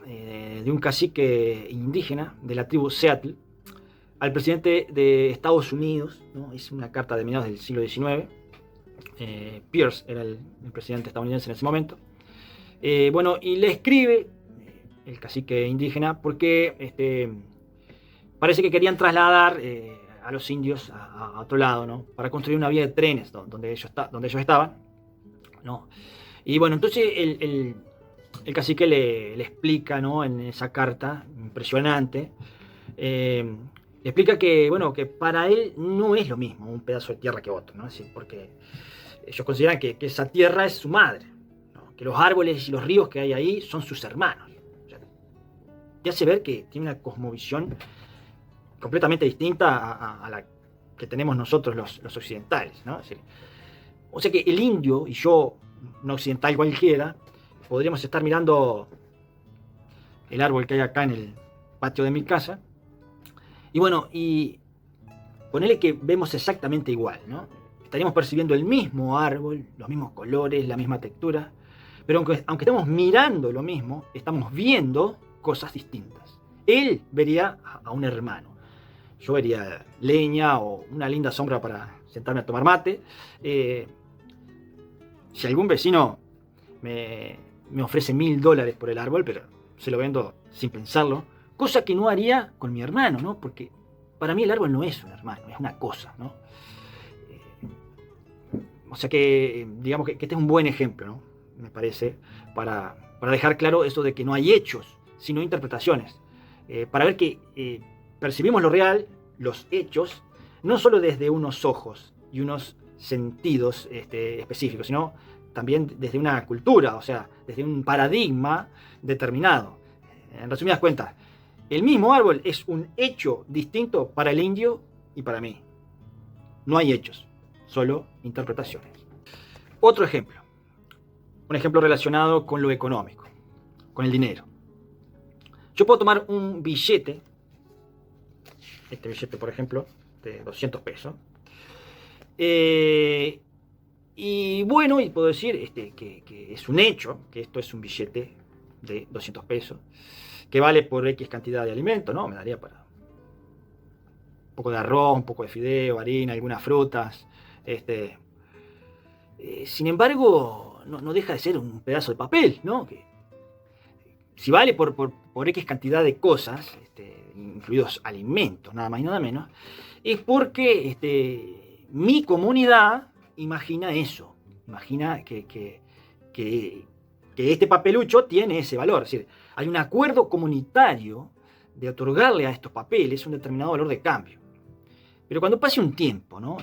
de un cacique indígena de la tribu Seattle, al presidente de Estados Unidos, ¿no? Es una carta de mediados del siglo XIX. Pierce era el presidente estadounidense en ese momento. Bueno, y le escribe el cacique indígena porque parece que querían trasladar a los indios a otro lado, ¿no? Para construir una vía de trenes donde ellos estaban, ¿no? Y bueno, entonces el cacique le explica, ¿no? En esa carta impresionante, le explica que, bueno, que para él no es lo mismo un pedazo de tierra que otro, ¿no? Es decir, porque ellos consideran que esa tierra es su madre, ¿no? Que los árboles y los ríos que hay ahí son sus hermanos. O sea, te hace ver que tiene una cosmovisión completamente distinta a la que tenemos nosotros los occidentales, ¿no? Es decir, o sea que el indio y yo, un occidental cualquiera, podríamos estar mirando el árbol que hay acá en el patio de mi casa, y bueno, y ponele que vemos exactamente igual, ¿no? Estaríamos percibiendo el mismo árbol, los mismos colores, la misma textura, pero aunque estemos mirando lo mismo, estamos viendo cosas distintas. Él vería a un hermano, yo vería leña o una linda sombra para sentarme a tomar mate. Si algún vecino me ofrece $1000 por el árbol, pero se lo vendo sin pensarlo, cosa que no haría con mi hermano, ¿no? Porque para mí el árbol no es un hermano, es una cosa, ¿no? O sea que, digamos que este es un buen ejemplo, ¿no? Me parece, para dejar claro eso de que no hay hechos, sino interpretaciones. Para ver que percibimos lo real, los hechos, no solo desde unos ojos y unos sentidos específicos, sino también desde una cultura, o sea, desde un paradigma determinado. En resumidas cuentas, el mismo árbol es un hecho distinto para el indio y para mí. No hay hechos, solo interpretaciones. Otro ejemplo, un ejemplo relacionado con lo económico, con el dinero. Yo puedo tomar un billete, este billete por ejemplo, de 200 pesos, y bueno, y puedo decir que es un hecho, que esto es un billete de 200 pesos, que vale por X cantidad de alimento, ¿no? Me daría para un poco de arroz, un poco de fideo, harina, algunas frutas. Sin embargo, no deja de ser un pedazo de papel, ¿no? Que si vale por X cantidad de cosas, incluidos alimentos, nada más y nada menos, es porque mi comunidad imagina eso, imagina que este papelucho tiene ese valor. Es decir, hay un acuerdo comunitario de otorgarle a estos papeles un determinado valor de cambio. Pero cuando pase un tiempo, ¿no?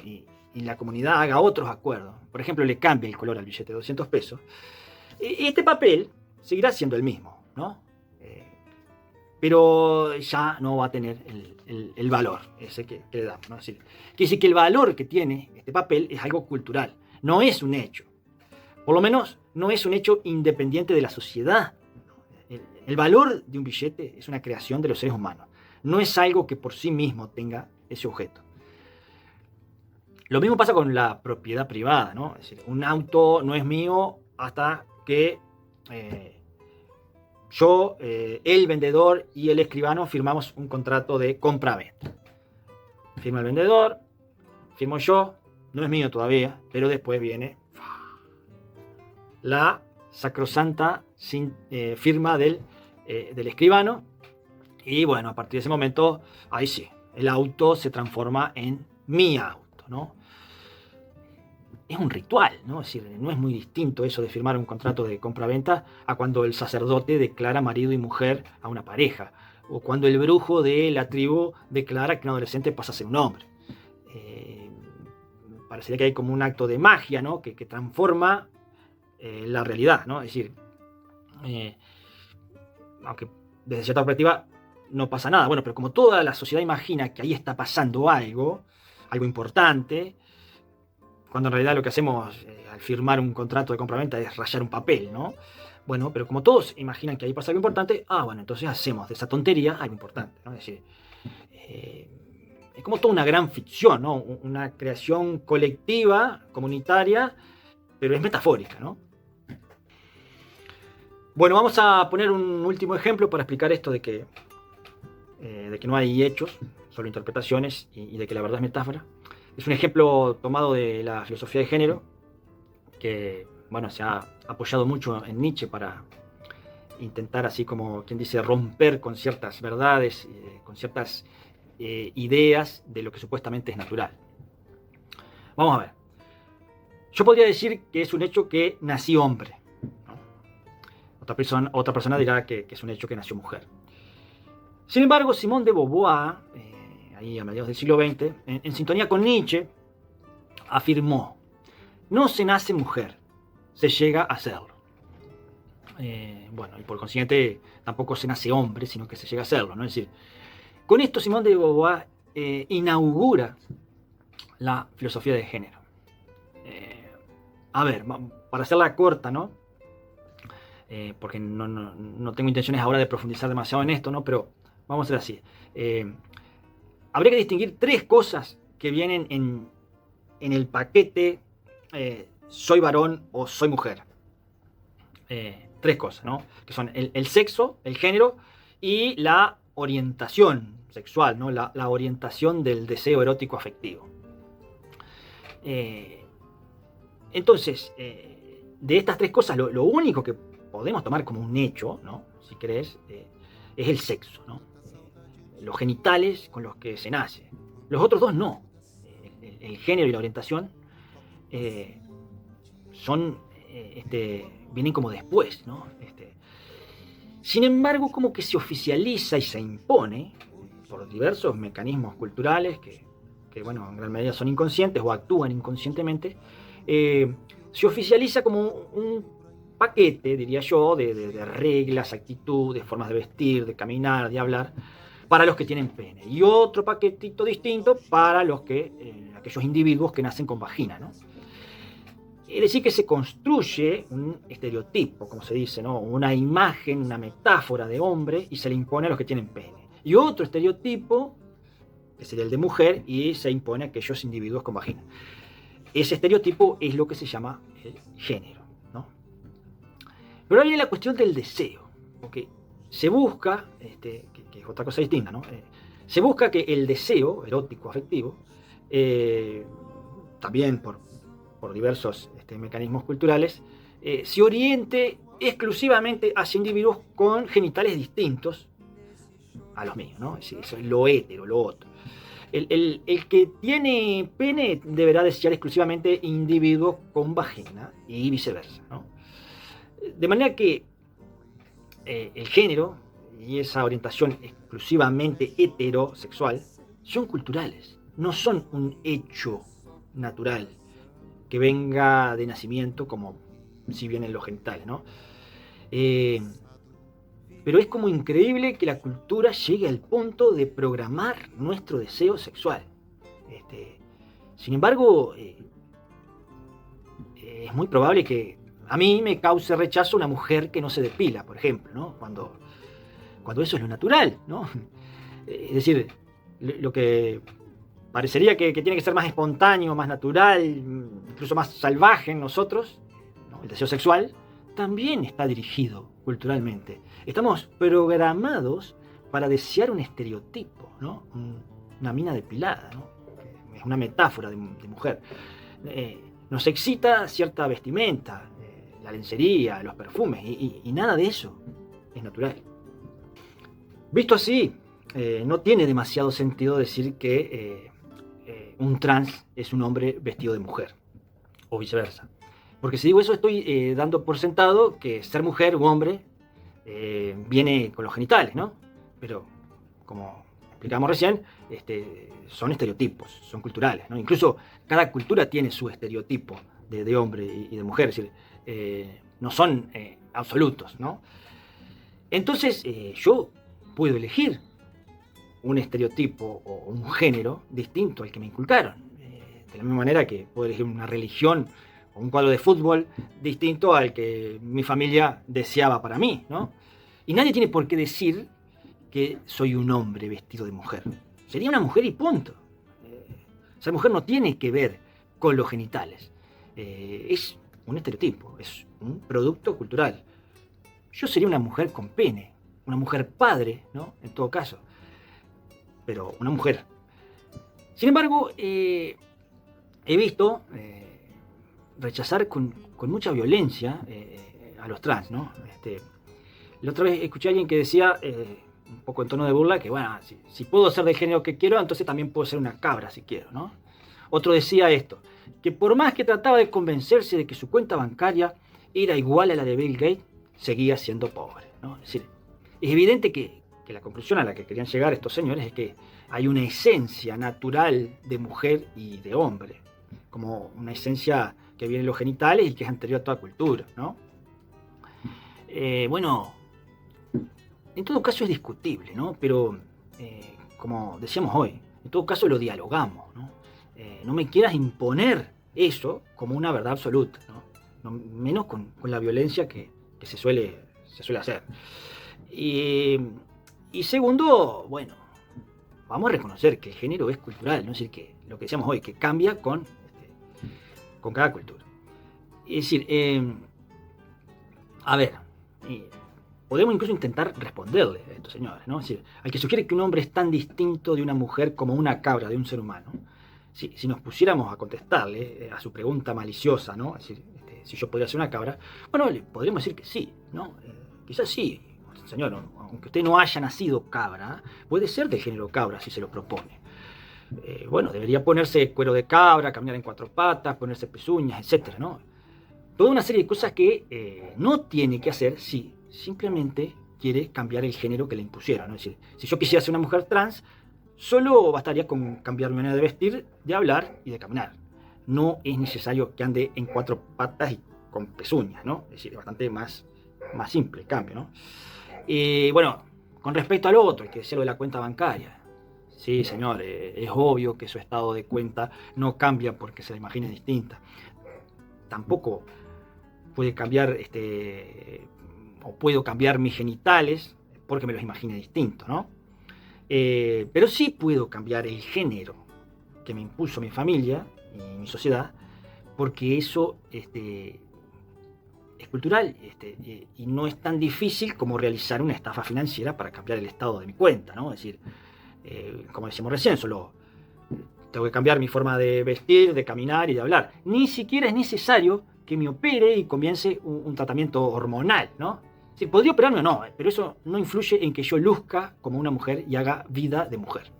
y la comunidad haga otros acuerdos, por ejemplo, le cambie el color al billete de 200 pesos, este papel seguirá siendo el mismo, ¿no? Pero ya no va a tener el valor ese que le damos, ¿no? Es decir, quiere decir que el valor que tiene este papel es algo cultural, no es un hecho. Por lo menos no es un hecho independiente de la sociedad. El valor de un billete es una creación de los seres humanos, no es algo que por sí mismo tenga ese objeto. Lo mismo pasa con la propiedad privada, ¿no? Es decir, un auto no es mío hasta que yo, el vendedor y el escribano firmamos un contrato de compra-venta. Firma el vendedor, firmo yo, no es mío todavía, pero después viene la sacrosanta firma del escribano, y bueno, a partir de ese momento, ahí sí, el auto se transforma en mi auto, ¿no? Es un ritual, ¿no? Es decir, no es muy distinto eso de firmar un contrato de compra-venta a cuando el sacerdote declara marido y mujer a una pareja, o cuando el brujo de la tribu declara que un adolescente pasa a ser un hombre. Parecería que hay como un acto de magia, ¿no? que transforma la realidad, ¿no? Es decir, aunque desde cierta perspectiva no pasa nada, bueno, pero como toda la sociedad imagina que ahí está pasando algo importante, cuando en realidad lo que hacemos al firmar un contrato de compraventa es rayar un papel, ¿no? Bueno, pero como todos imaginan que ahí pasa algo importante, bueno, entonces hacemos de esa tontería algo importante, ¿no? Es decir, es como toda una gran ficción, ¿no? Una creación colectiva, comunitaria, pero es metafórica, ¿no? Bueno, vamos a poner un último ejemplo para explicar esto de que de que no hay hechos, solo interpretaciones y de que la verdad es metáfora. Es un ejemplo tomado de la filosofía de género que, bueno, se ha apoyado mucho en Nietzsche para intentar, así como quien dice, romper con ciertas verdades, con ciertas ideas de lo que supuestamente es natural. Vamos a ver. Yo podría decir que es un hecho que nací hombre, ¿no? Otra persona dirá que es un hecho que nació mujer. Sin embargo, Simone de Beauvoir, ahí a mediados del siglo XX, en sintonía con Nietzsche, afirmó: no se nace mujer, se llega a serlo. Bueno, y por consiguiente tampoco se nace hombre, sino que se llega a serlo, ¿no? Es decir, con esto Simone de Beauvoir inaugura la filosofía de género. A ver, para hacerla corta, ¿no? Porque no tengo intenciones ahora de profundizar demasiado en esto, ¿no? Pero vamos a hacer así. Habría que distinguir tres cosas que vienen en el paquete soy varón o soy mujer. Tres cosas, ¿no? Que son el sexo, el género y la orientación sexual, ¿no? La orientación del deseo erótico afectivo. Entonces, de estas tres cosas, lo único que podemos tomar como un hecho, ¿no? Si querés, es el sexo, ¿no? Los genitales con los que se nace. Los otros dos no. El género y la orientación vienen como después, ¿no? Sin embargo, como que se oficializa y se impone por diversos mecanismos culturales que bueno, en gran medida son inconscientes o actúan inconscientemente, se oficializa como un paquete, diría yo, de reglas, actitudes, formas de vestir, de caminar, de hablar, para los que tienen pene. Y otro paquetito distinto para aquellos individuos que nacen con vagina, ¿no? Es decir, que se construye un estereotipo, como se dice, ¿no? Una imagen, una metáfora de hombre y se le impone a los que tienen pene. Y otro estereotipo, que sería el de mujer, y se impone a aquellos individuos con vagina. Ese estereotipo es lo que se llama el género, ¿no? Pero ahora viene la cuestión del deseo, porque se busca, que es otra cosa distinta, ¿no? Se busca que el deseo erótico, afectivo, también por diversos mecanismos culturales, se oriente exclusivamente hacia individuos con genitales distintos a los míos, ¿no? Eso es lo hétero, lo otro. El que tiene pene deberá desear exclusivamente individuos con vagina y viceversa, ¿no? De manera que el género y esa orientación exclusivamente heterosexual son culturales, no son un hecho natural que venga de nacimiento como si vienen los genitales, ¿no? Pero es como increíble que la cultura llegue al punto de programar nuestro deseo sexual. Sin embargo, es muy probable que a mí me cause rechazo una mujer que no se depila, por ejemplo, ¿no? Cuando eso es lo natural, ¿no? Es decir, lo que parecería que tiene que ser más espontáneo, más natural, incluso más salvaje en nosotros, ¿no? El deseo sexual también está dirigido culturalmente. Estamos programados para desear un estereotipo, ¿no? Una mina depilada, ¿no? Es una metáfora de mujer. Nos excita cierta vestimenta, la lencería, los perfumes, y nada de eso es natural. Visto así, no tiene demasiado sentido decir que un trans es un hombre vestido de mujer, o viceversa. Porque si digo eso, estoy dando por sentado que ser mujer u hombre viene con los genitales, ¿no? Pero, como explicamos recién, son estereotipos, son culturales, ¿no? Incluso cada cultura tiene su estereotipo de hombre y de mujer, es decir, no son absolutos, ¿no? Entonces, yo puedo elegir un estereotipo o un género distinto al que me inculcaron. De la misma manera que puedo elegir una religión o un cuadro de fútbol distinto al que mi familia deseaba para mí, ¿no? Y nadie tiene por qué decir que soy un hombre vestido de mujer. Sería una mujer y punto. Ser mujer no tiene que ver con los genitales. Es un estereotipo, es un producto cultural. Yo sería una mujer con pene, una mujer padre, ¿no? En todo caso. pero una mujer. Sin embargo, he visto rechazar con mucha violencia a los trans, ¿no? La otra vez escuché a alguien que decía, un poco en tono de burla, que bueno, si puedo ser del género que quiero, entonces también puedo ser una cabra si quiero, ¿no? Otro decía esto, que por más que trataba de convencerse de que su cuenta bancaria era igual a la de Bill Gates, seguía siendo pobre, ¿no? Es decir, es evidente que la conclusión a la que querían llegar estos señores es que hay una esencia natural de mujer y de hombre, como una esencia que viene de los genitales y que es anterior a toda cultura, ¿no? Bueno, en todo caso es discutible, ¿no? Pero, como decíamos hoy, en todo caso lo dialogamos, ¿no? No me quieras imponer eso como una verdad absoluta, ¿no? Menos con la violencia que se suele hacer. Y segundo, bueno, vamos a reconocer que el género es cultural, ¿no? Es decir, que lo que decíamos hoy, que cambia con cada cultura. Es decir, a ver, podemos incluso intentar responderle a estos señores, ¿no? Es decir, al que sugiere que un hombre es tan distinto de una mujer como una cabra de un ser humano, si nos pusiéramos a contestarle a su pregunta maliciosa, ¿no? Es decir, si yo podría ser una cabra, bueno, le podríamos decir que sí, ¿no? Quizás sí, señor, aunque usted no haya nacido cabra, puede ser del género cabra si se lo propone. Bueno, debería ponerse cuero de cabra, caminar en 4 patas, ponerse pezuñas, etcétera, ¿no? Toda una serie de cosas que no tiene que hacer si simplemente quiere cambiar el género que le impusieron, ¿no? Es decir, si yo quisiera ser una mujer trans, solo bastaría con cambiar mi manera de vestir, de hablar y de caminar. No es necesario que ande en 4 patas y con pezuñas, ¿no? Es decir, es bastante más simple el cambio, ¿no? Bueno, con respecto al otro, el que decía lo de la cuenta bancaria. Sí, señor, es obvio que su estado de cuenta no cambia porque se la imagine distinta. Tampoco puede cambiar, o puedo cambiar mis genitales porque me los imagine distintos, ¿no? Pero sí puedo cambiar el género que me impuso mi familia y mi sociedad, porque eso es cultural y no es tan difícil como realizar una estafa financiera para cambiar el estado de mi cuenta, ¿no? Es decir, como decíamos recién, solo tengo que cambiar mi forma de vestir, de caminar y de hablar. Ni siquiera es necesario que me opere y comience un tratamiento hormonal, ¿no? Es decir, podría operarme o no, pero eso no influye en que yo luzca como una mujer y haga vida de mujer.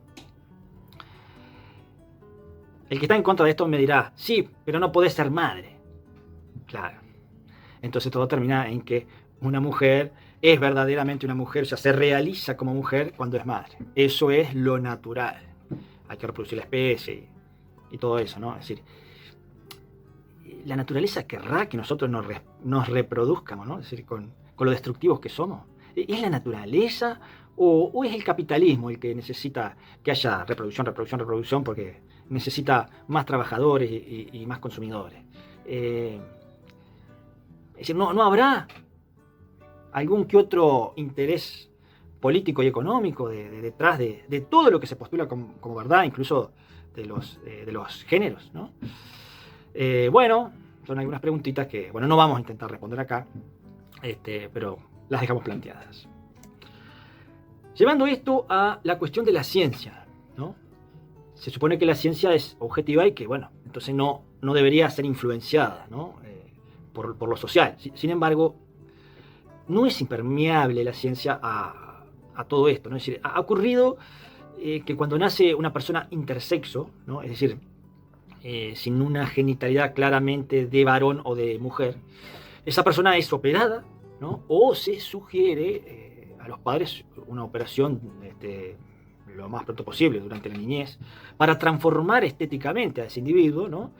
El que está en contra de esto me dirá, sí, pero no podés ser madre. Claro. Entonces todo termina en que una mujer es verdaderamente una mujer, o sea, se realiza como mujer cuando es madre. Eso es lo natural. Hay que reproducir la especie y todo eso, ¿no? Es decir, la naturaleza querrá que nosotros nos reproduzcamos, ¿no? Es decir, con lo destructivos que somos. ¿Es la naturaleza o es el capitalismo el que necesita que haya reproducción porque necesita más trabajadores y más consumidores? Es decir, ¿no habrá algún que otro interés político y económico detrás de todo lo que se postula como verdad, incluso de los géneros, ¿no? Bueno, son algunas preguntitas que, bueno, no vamos a intentar responder acá, pero las dejamos planteadas. Llevando esto a la cuestión de la ciencia, ¿no? Se supone que la ciencia es objetiva y que, bueno, entonces no debería ser influenciada, ¿no? Por lo social. Sin embargo, no es impermeable la ciencia a todo esto, ¿no? Es decir, ha ocurrido que cuando nace una persona intersexo, ¿no? Es decir, sin una genitalidad claramente de varón o de mujer, esa persona es operada, ¿no? O se sugiere a los padres una operación lo más pronto posible durante la niñez para transformar estéticamente a ese individuo, ¿no?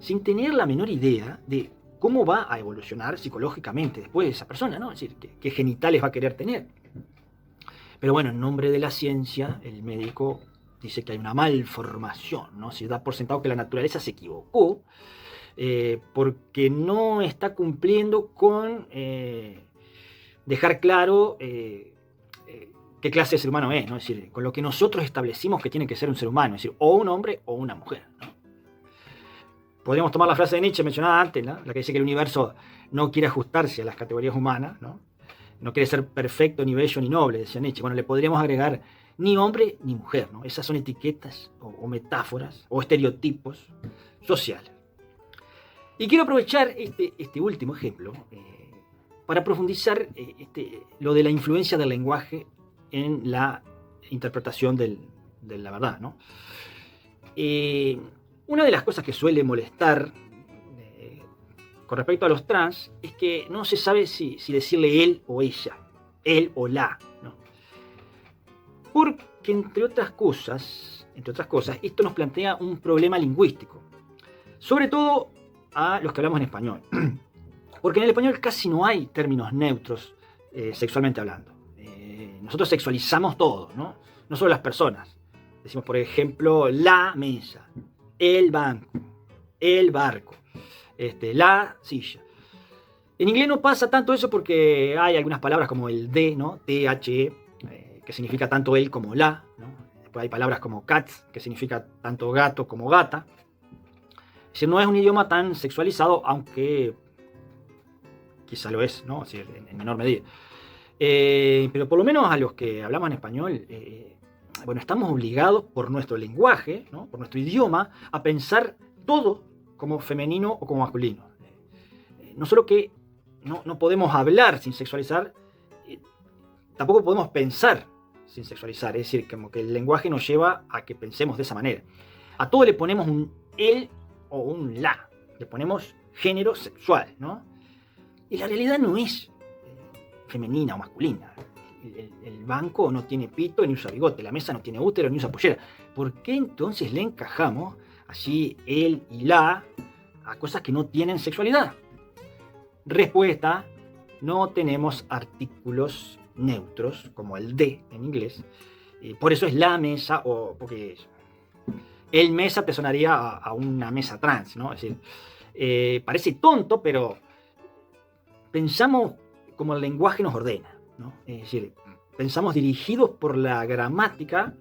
Sin tener la menor idea de cómo va a evolucionar psicológicamente después de esa persona, ¿no? Es decir, qué genitales va a querer tener. Pero bueno, en nombre de la ciencia, el médico dice que hay una malformación, ¿no? Se da por sentado que la naturaleza se equivocó porque no está cumpliendo con dejar claro qué clase de ser humano es, ¿no? Es decir, con lo que nosotros establecimos que tiene que ser un ser humano, es decir, o un hombre o una mujer, ¿no? Podríamos tomar la frase de Nietzsche mencionada antes, ¿no? La que dice que el universo no quiere ajustarse a las categorías humanas, ¿no? No quiere ser perfecto, ni bello, ni noble, decía Nietzsche. Bueno, le podríamos agregar ni hombre ni mujer, ¿no? Esas son etiquetas o metáforas o estereotipos sociales. Y quiero aprovechar este último ejemplo para profundizar lo de la influencia del lenguaje en la interpretación de la verdad, ¿no? Una de las cosas que suele molestar con respecto a los trans es que no se sabe si decirle él o ella, él o la, ¿no? Porque entre otras cosas, esto nos plantea un problema lingüístico, sobre todo a los que hablamos en español, porque en el español casi no hay términos neutros sexualmente hablando. Nosotros sexualizamos todo, ¿no? No solo las personas. Decimos, por ejemplo, la mesa, el banco, el barco, la silla. En inglés no pasa tanto eso porque hay algunas palabras como el de, ¿no? THE, que significa tanto él como la, ¿no? Después hay palabras como cats, que significa tanto gato como gata. Es decir, no es un idioma tan sexualizado, aunque quizá lo es, ¿no? Es decir, en menor medida. Pero por lo menos a los que hablamos en español, bueno, estamos obligados por nuestro lenguaje, ¿no? Por nuestro idioma, a pensar todo como femenino o como masculino. No solo que no podemos hablar sin sexualizar, tampoco podemos pensar sin sexualizar. Es decir, como que el lenguaje nos lleva a que pensemos de esa manera. A todo le ponemos un él o un la. Le ponemos género sexual, ¿no? Y la realidad no es femenina o masculina. El banco no tiene pito ni usa bigote, la mesa no tiene útero ni usa pollera. ¿Por qué entonces le encajamos así él y la a cosas que no tienen sexualidad? Respuesta: no tenemos artículos neutros como el de en inglés. Por eso es la mesa, o porque el mesa te sonaría a una mesa trans, ¿no? Es decir, parece tonto, pero pensamos como el lenguaje nos ordena, ¿no? Es decir, pensamos dirigidos por la gramática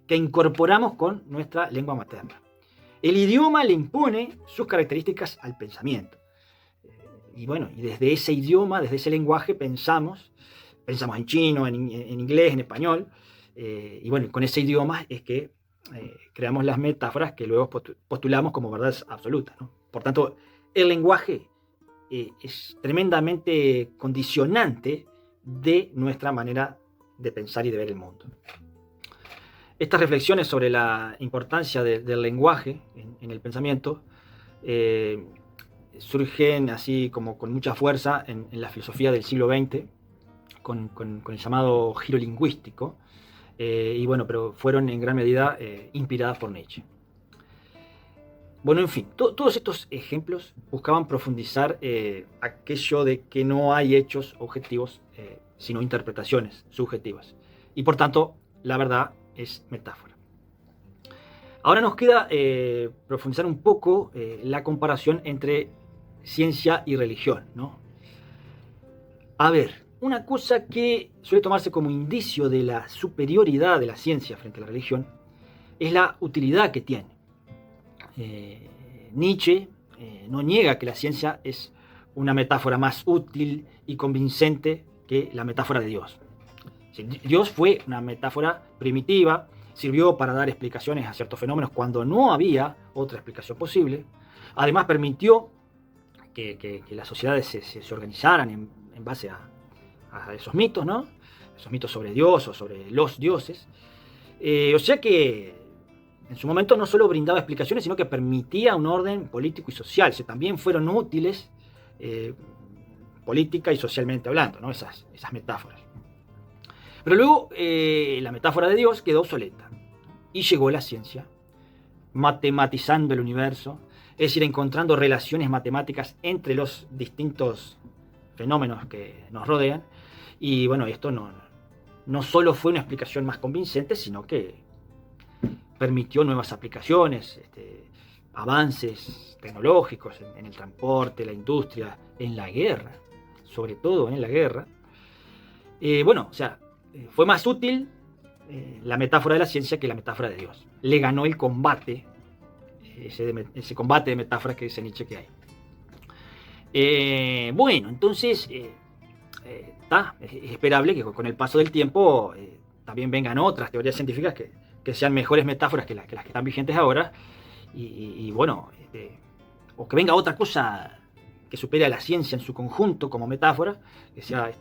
que incorporamos con nuestra lengua materna. El idioma le impone sus características al pensamiento. Y bueno, y desde ese idioma, desde ese lenguaje pensamos en chino, en inglés, en español. Y bueno, con ese idioma es que creamos las metáforas que luego postulamos como verdades absolutas, ¿no? Por tanto, el lenguaje es tremendamente condicionante de nuestra manera de pensar y de ver el mundo. Estas reflexiones sobre la importancia del lenguaje en el pensamiento surgen así como con mucha fuerza en la filosofía del siglo XX, con el llamado giro lingüístico, y bueno, pero fueron en gran medida inspiradas por Nietzsche. Bueno, en fin, todos estos ejemplos buscaban profundizar aquello de que no hay hechos objetivos, sino interpretaciones subjetivas. Y por tanto, la verdad es metáfora. Ahora nos queda profundizar un poco la comparación entre ciencia y religión, ¿no? A ver, una cosa que suele tomarse como indicio de la superioridad de la ciencia frente a la religión es la utilidad que tiene. Nietzsche no niega que la ciencia es una metáfora más útil y convincente que la metáfora de Dios. Dios fue una metáfora primitiva, sirvió para dar explicaciones a ciertos fenómenos cuando no había otra explicación posible. Además permitió que las sociedades se organizaran en base a esos mitos, ¿no? Esos mitos sobre Dios o sobre los dioses. O sea que en su momento no solo brindaba explicaciones, sino que permitía un orden político y social. O sea, también fueron útiles política y socialmente hablando, ¿no? Esas metáforas. Pero luego la metáfora de Dios quedó obsoleta y llegó la ciencia, matematizando el universo, es decir, encontrando relaciones matemáticas entre los distintos fenómenos que nos rodean. Y bueno, esto no solo fue una explicación más convincente, sino que permitió nuevas aplicaciones, avances tecnológicos en el transporte, la industria, en la guerra, sobre todo en la guerra. Bueno, o sea, fue más útil la metáfora de la ciencia que la metáfora de Dios. Le ganó el combate, ese combate de metáforas que dice Nietzsche que hay. Bueno, entonces es esperable que con el paso del tiempo también vengan otras teorías científicas que sean mejores metáforas que las que están vigentes ahora, y bueno, o que venga otra cosa que supere a la ciencia en su conjunto como metáfora, que sea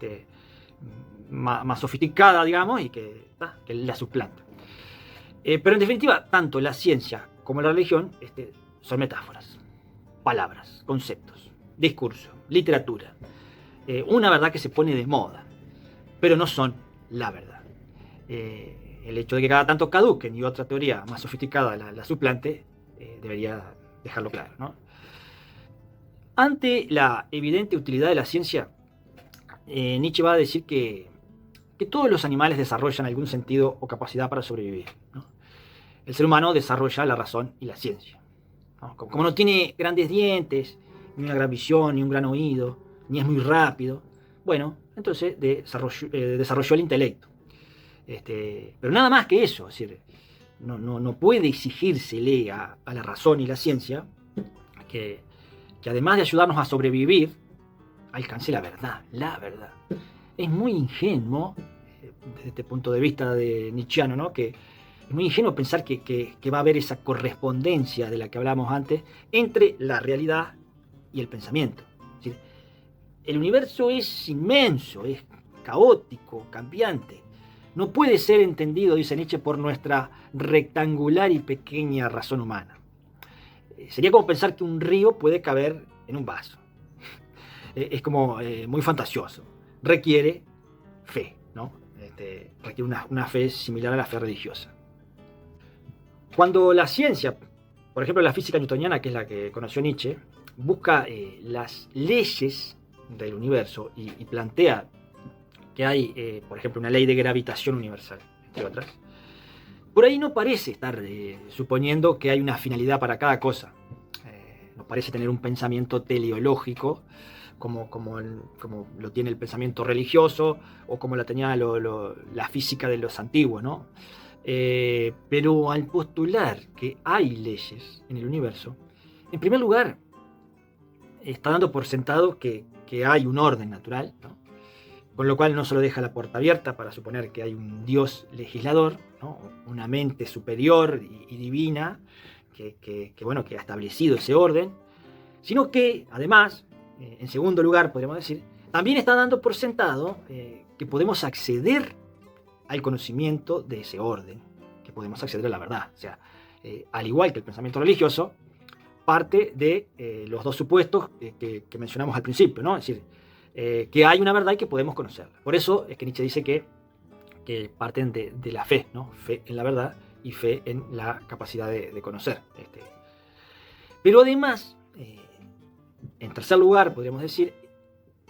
más sofisticada, digamos, y que la suplante. Pero en definitiva, tanto la ciencia como la religión son metáforas, palabras, conceptos, discurso, literatura. Una verdad que se pone de moda, pero no son la verdad. El hecho de que cada tanto caduquen y otra teoría más sofisticada la suplante, debería dejarlo claro, ¿no? Ante la evidente utilidad de la ciencia, Nietzsche va a decir que todos los animales desarrollan algún sentido o capacidad para sobrevivir, ¿no? El ser humano desarrolla la razón y la ciencia, ¿no? Como no tiene grandes dientes, ni una gran visión, ni un gran oído, ni es muy rápido, bueno, entonces desarrolló el intelecto. Pero nada más que eso, es decir, no puede exigírsele a la razón y la ciencia que además de ayudarnos a sobrevivir, alcance la verdad, la verdad. Es muy ingenuo, desde este punto de vista de nietzscheano, ¿no? Que es muy ingenuo pensar que va a haber esa correspondencia de la que hablamos antes entre la realidad y el pensamiento. Es decir, el universo es inmenso, es caótico, cambiante. No puede ser entendido, dice Nietzsche, por nuestra rectangular y pequeña razón humana. Sería como pensar que un río puede caber en un vaso. Es como muy fantasioso. Requiere fe, ¿no? Requiere una fe similar a la fe religiosa. Cuando la ciencia, por ejemplo la física newtoniana, que es la que conoció Nietzsche, busca las leyes del universo y plantea que hay, por ejemplo, una ley de gravitación universal, entre otras, por ahí no parece estar suponiendo que hay una finalidad para cada cosa. No parece tener un pensamiento teleológico como lo tiene el pensamiento religioso o como la tenía la física de los antiguos, ¿no? Pero al postular que hay leyes en el universo, en primer lugar, está dando por sentado que hay un orden natural, ¿no? Con lo cual no solo deja la puerta abierta para suponer que hay un Dios legislador, ¿no? Una mente superior y divina que ha establecido ese orden, sino que además, en segundo lugar, podríamos decir, también está dando por sentado que podemos acceder al conocimiento de ese orden, que podemos acceder a la verdad. O sea, al igual que el pensamiento religioso, parte de los dos supuestos que mencionamos al principio, ¿no? Es decir, que hay una verdad y que podemos conocerla. Por eso es que Nietzsche dice que parten de la fe, ¿no? Fe en la verdad y fe en la capacidad de conocer. Pero además, en tercer lugar, podríamos decir,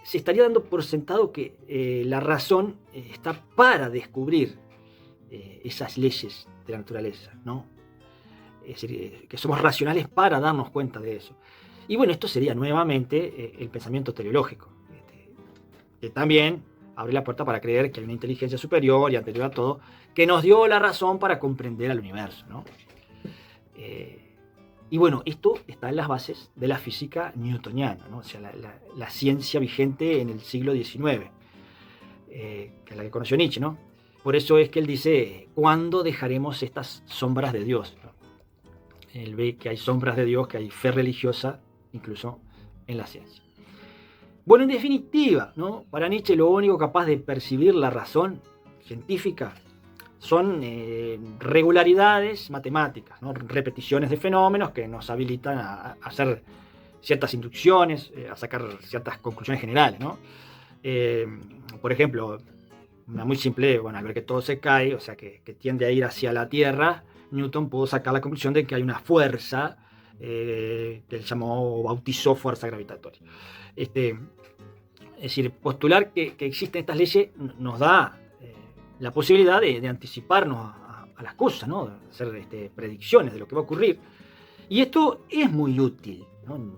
se estaría dando por sentado que la razón está para descubrir esas leyes de la naturaleza, ¿no? Es decir, que somos racionales para darnos cuenta de eso. Y bueno, esto sería nuevamente el pensamiento teleológico, que también abre la puerta para creer que hay una inteligencia superior y anterior a todo, que nos dio la razón para comprender al universo, ¿no? Y bueno, esto está en las bases de la física newtoniana, ¿no? O sea, la ciencia vigente en el siglo XIX, que es la que conoció Nietzsche, ¿no? Por eso es que él dice, ¿cuándo dejaremos estas sombras de Dios? ¿No? Él ve que hay sombras de Dios, que hay fe religiosa, incluso en la ciencia. Bueno, en definitiva, ¿no? Para Nietzsche lo único capaz de percibir la razón científica son regularidades matemáticas, ¿no? Repeticiones de fenómenos que nos habilitan a hacer ciertas inducciones, a sacar ciertas conclusiones generales, ¿no? Por ejemplo, una muy simple, bueno, al ver que todo se cae, o sea, que tiende a ir hacia la Tierra, Newton pudo sacar la conclusión de que hay una fuerza que él llamó o bautizó fuerza gravitatoria. Es decir, postular que existen estas leyes nos da la posibilidad de anticiparnos a las cosas, ¿no? De hacer predicciones de lo que va a ocurrir. Y esto es muy útil, ¿no?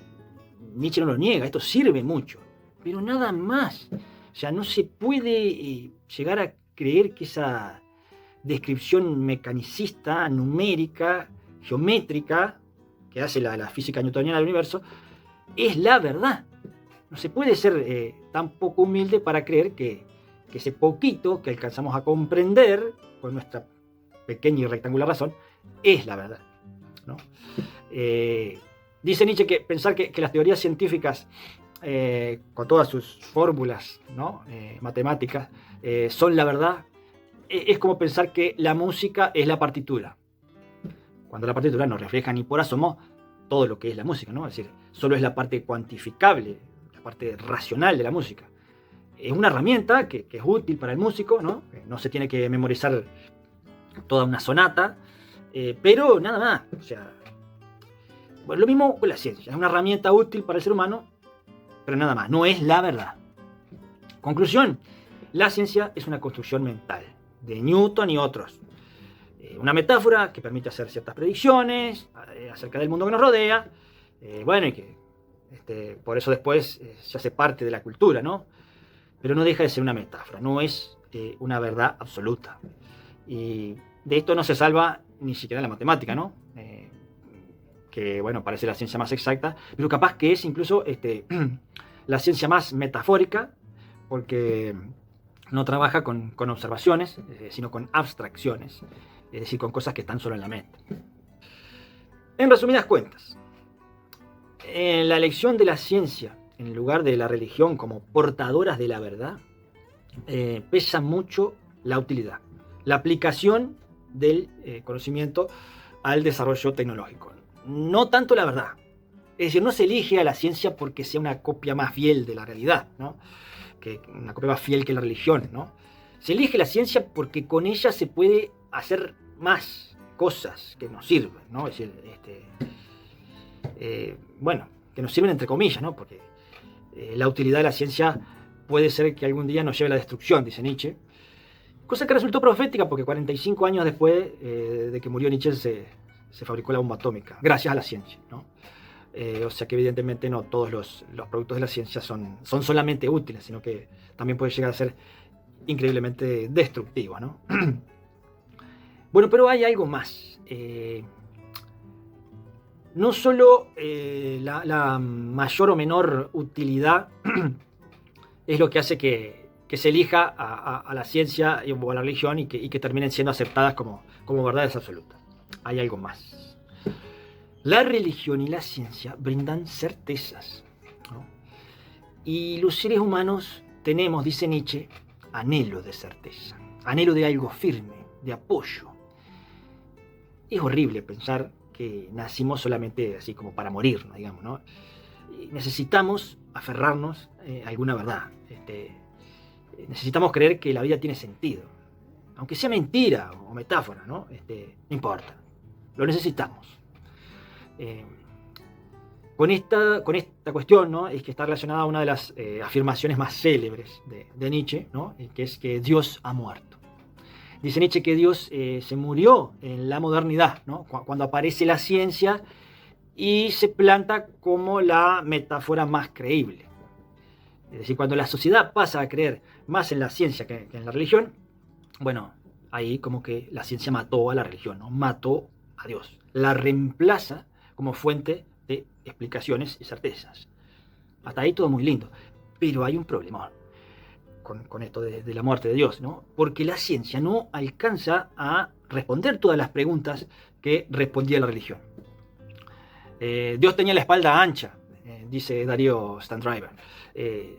Nietzsche no lo niega, esto sirve mucho, pero nada más. O sea, no se puede llegar a creer que esa descripción mecanicista, numérica, geométrica, que hace la física newtoniana del universo, es la verdad. No se puede ser tan poco humilde para creer que que ese poquito que alcanzamos a comprender con nuestra pequeña y rectangular razón es la verdad, ¿no? Dice Nietzsche que pensar que las teorías científicas, con todas sus fórmulas, ¿no? Matemáticas, son la verdad, es como pensar que la música es la partitura, cuando la partitura no refleja ni por asomo todo lo que es la música, ¿no? Es decir, solo es la parte cuantificable, la parte racional de la música. Es una herramienta que es útil para el músico, ¿no? No se tiene que memorizar toda una sonata, pero nada más. O sea, bueno, lo mismo con la ciencia, es una herramienta útil para el ser humano, pero nada más, no es la verdad. Conclusión, la ciencia es una construcción mental de Newton y otros. Una metáfora que permite hacer ciertas predicciones acerca del mundo que nos rodea, bueno, y que por eso después se hace parte de la cultura, ¿no? Pero no deja de ser una metáfora, no es una verdad absoluta. Y de esto no se salva ni siquiera la matemática, ¿no? Que, bueno, parece la ciencia más exacta, pero capaz que es incluso la ciencia más metafórica, porque no trabaja con observaciones, sino con abstracciones, es decir, con cosas que están solo en la mente. En resumidas cuentas, en la elección de la ciencia en lugar de la religión como portadoras de la verdad, pesa mucho la utilidad, la aplicación del conocimiento al desarrollo tecnológico. No tanto la verdad. Es decir, no se elige a la ciencia porque sea una copia más fiel de la realidad, ¿no? Que una copia más fiel que la religión, ¿no? Se elige la ciencia porque con ella se puede hacer más cosas que nos sirven, ¿no? Es decir, bueno, que nos sirven entre comillas, ¿no? Porque la utilidad de la ciencia puede ser que algún día nos lleve a la destrucción, dice Nietzsche. Cosa que resultó profética porque 45 años después de que murió Nietzsche se fabricó la bomba atómica, gracias a la ciencia, ¿no? O sea que evidentemente no todos los productos de la ciencia son solamente útiles, sino que también puede llegar a ser increíblemente destructivo, ¿no? Bueno, pero hay algo más. No solo la mayor o menor utilidad es lo que hace que se elija a la ciencia o a la religión y que terminen siendo aceptadas como verdades absolutas. Hay algo más. La religión y la ciencia brindan certezas, ¿no? Y los seres humanos tenemos, dice Nietzsche, anhelo de certeza, anhelo de algo firme, de apoyo. Es horrible pensar que nacimos solamente así como para morir, ¿no? Digamos, ¿no? Y necesitamos aferrarnos a alguna verdad. Necesitamos creer que la vida tiene sentido. Aunque sea mentira o metáfora, ¿no? No importa. Lo necesitamos. Con esta cuestión, ¿no? Es que está relacionada a una de las afirmaciones más célebres de Nietzsche, ¿no? Que es que Dios ha muerto. Dice Nietzsche que Dios se murió en la modernidad, ¿no? Cuando aparece la ciencia y se planta como la metáfora más creíble. Es decir, cuando la sociedad pasa a creer más en la ciencia que en la religión, bueno, ahí como que la ciencia mató a la religión, ¿no? Mató a Dios. La reemplaza como fuente de explicaciones y certezas. Hasta ahí todo muy lindo. Pero hay un problema con esto de la muerte de Dios, ¿no? Porque la ciencia no alcanza a responder todas las preguntas que respondía la religión. Dios tenía la espalda ancha, dice Darío Standriver.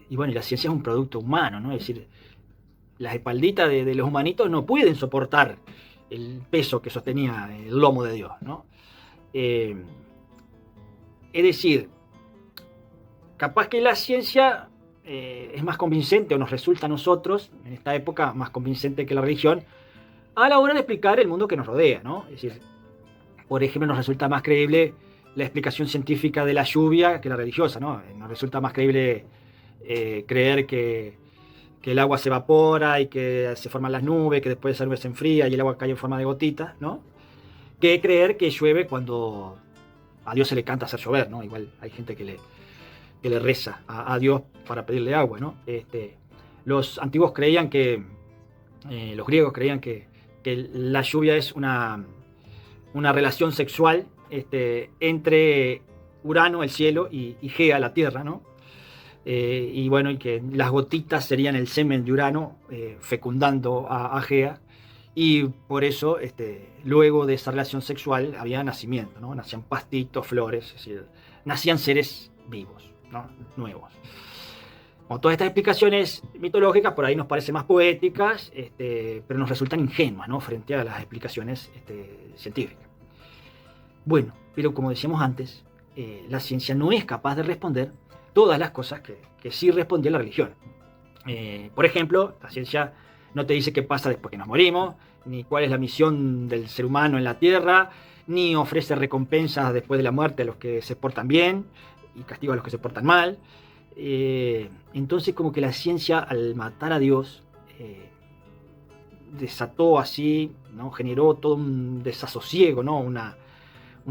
Y bueno, y la ciencia es un producto humano, ¿no? Es decir, las espalditas de los humanitos no pueden soportar el peso que sostenía el lomo de Dios, ¿no? Es decir, capaz que la ciencia es más convincente, o nos resulta a nosotros, en esta época, más convincente que la religión, a la hora de explicar el mundo que nos rodea, ¿no? Es decir, por ejemplo, nos resulta más creíble la explicación científica de la lluvia que la religiosa, ¿no? Nos resulta más creíble creer que el agua se evapora y que se forman las nubes, que después esa nube se enfría y el agua cae en forma de gotitas, ¿no? Que creer que llueve cuando a Dios se le canta hacer llover, ¿no? Igual hay gente que le reza a Dios para pedirle agua, ¿no? Los antiguos creían los griegos creían que la lluvia es una relación sexual entre Urano, el cielo, y Gea, la tierra, ¿no? y bueno, y que las gotitas serían el semen de Urano fecundando a Gea, y por eso luego de esa relación sexual había nacimiento, ¿no? Nacían pastitos, flores, es decir, nacían seres vivos, ¿no? Nuevos. Bueno, todas estas explicaciones mitológicas por ahí nos parecen más poéticas, pero nos resultan ingenuas, ¿no? Frente a las explicaciones científicas. Bueno, pero como decíamos antes, la ciencia no es capaz de responder todas las cosas que sí respondía la religión. Por ejemplo, la ciencia no te dice qué pasa después que nos morimos, ni cuál es la misión del ser humano en la Tierra, ni ofrece recompensas después de la muerte a los que se portan bien y castigo a los que se portan mal. Entonces como que la ciencia, al matar a Dios, desató así, ¿no? Generó todo un desasosiego, ¿no? Una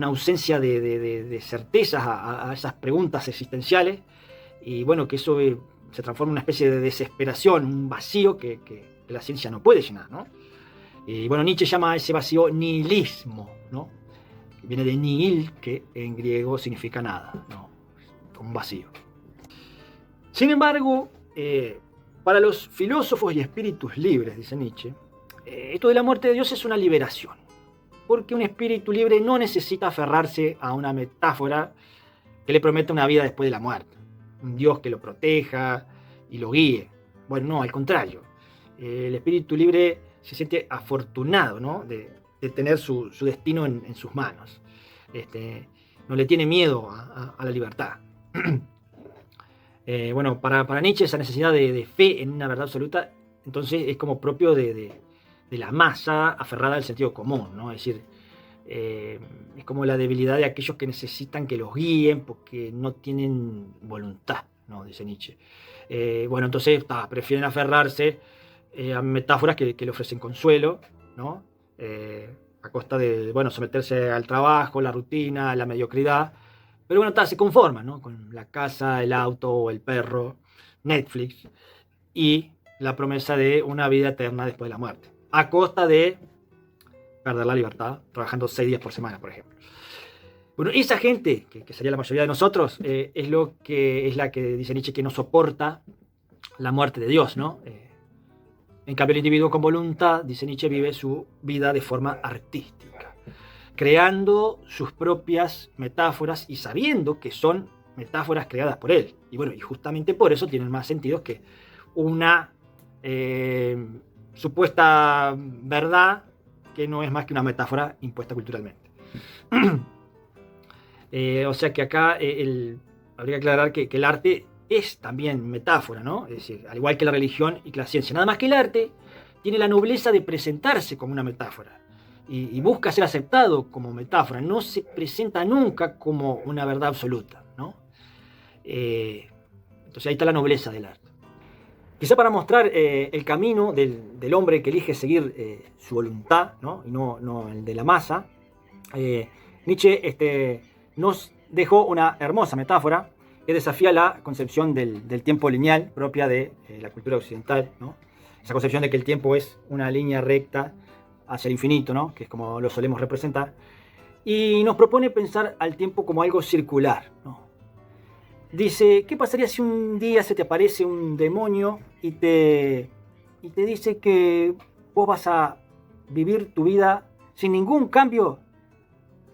ausencia de certezas a esas preguntas existenciales, y bueno, que eso se transforma en una especie de desesperación, un vacío que la ciencia no puede llenar, ¿no? Y bueno, Nietzsche llama a ese vacío nihilismo, ¿no? Viene de nihil, que en griego significa nada, ¿no? Como un vacío. Sin embargo, para los filósofos y espíritus libres, dice Nietzsche, esto de la muerte de Dios es una liberación, porque un espíritu libre no necesita aferrarse a una metáfora que le prometa una vida después de la muerte, un Dios que lo proteja y lo guíe. Bueno, no, al contrario. El espíritu libre se siente afortunado, ¿no? de tener su destino en sus manos. No le tiene miedo a la libertad. Bueno, para Nietzsche esa necesidad de fe en una verdad absoluta, entonces es como propio de la masa aferrada al sentido común, ¿no? Es decir, es como la debilidad de aquellos que necesitan que los guíen porque no tienen voluntad, ¿no? Dice Nietzsche. Bueno, entonces prefieren aferrarse a metáforas que le ofrecen consuelo, ¿no? A costa de, bueno, someterse al trabajo, la rutina, la mediocridad. Pero bueno, se conforman, ¿no? Con la casa, el auto, el perro, Netflix y la promesa de una vida eterna después de la muerte, a costa de perder la libertad trabajando 6 días por semana, por ejemplo. Bueno, esa gente, que sería la mayoría de nosotros, es la que dice Nietzsche que no soporta la muerte de Dios, ¿no? En cambio, el individuo con voluntad, dice Nietzsche, vive su vida de forma artística, creando sus propias metáforas y sabiendo que son metáforas creadas por él. Y bueno, y justamente por eso tienen más sentido que una supuesta verdad que no es más que una metáfora impuesta culturalmente. O sea que acá habría que aclarar que el arte es también metáfora, ¿no? Es decir, al igual que la religión y que la ciencia. Nada más que el arte tiene la nobleza de presentarse como una metáfora y busca ser aceptado como metáfora. No se presenta nunca como una verdad absoluta, ¿no? Entonces ahí está la nobleza del arte. Quizá para mostrar el camino del hombre que elige seguir su voluntad, ¿no? Y no el de la masa, Nietzsche nos dejó una hermosa metáfora que desafía la concepción del tiempo lineal propia de la cultura occidental, ¿no? Esa concepción de que el tiempo es una línea recta hacia el infinito, ¿no? Que es como lo solemos representar. Y nos propone pensar al tiempo como algo circular, ¿no? Dice, ¿qué pasaría si un día se te aparece un demonio y te dice que vos vas a vivir tu vida sin ningún cambio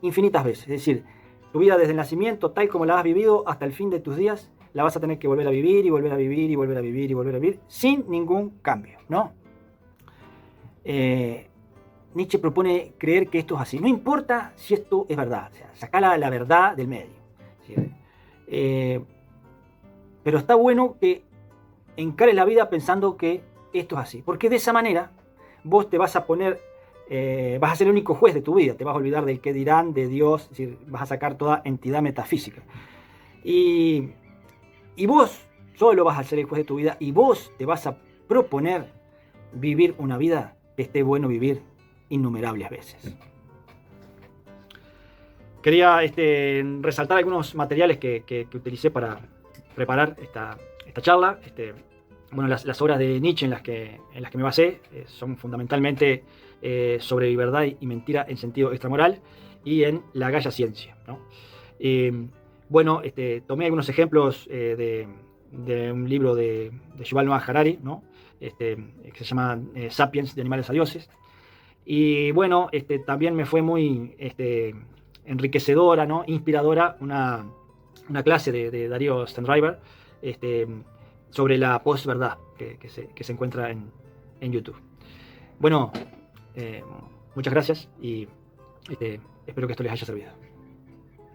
infinitas veces? Es decir, tu vida desde el nacimiento, tal como la has vivido hasta el fin de tus días, la vas a tener que volver a vivir y volver a vivir y volver a vivir y volver a vivir sin ningún cambio, ¿no? Nietzsche propone creer que esto es así. No importa si esto es verdad, o sea, sacá la verdad del medio. ¿Sí? Pero está bueno que encares la vida pensando que esto es así, porque de esa manera vos te vas a poner, vas a ser el único juez de tu vida, te vas a olvidar del qué dirán, de Dios, es decir, vas a sacar toda entidad metafísica. Y vos solo vas a ser el juez de tu vida y vos te vas a proponer vivir una vida que esté bueno vivir innumerables veces. Quería resaltar algunos materiales que utilicé para preparar esta charla. Bueno, las obras de Nietzsche en las que me basé son fundamentalmente sobre verdad y mentira en sentido extramoral y en la Gaia Ciencia, ¿no? Bueno, tomé algunos ejemplos de de un libro de Yuval Noah Harari, ¿no? Que se llama Sapiens, de animales a dioses. Y bueno, también me fue muy enriquecedora, ¿no? Inspiradora una clase de Darío Stenriver este, sobre la posverdad que se encuentra en YouTube. Bueno, muchas gracias y espero que esto les haya servido.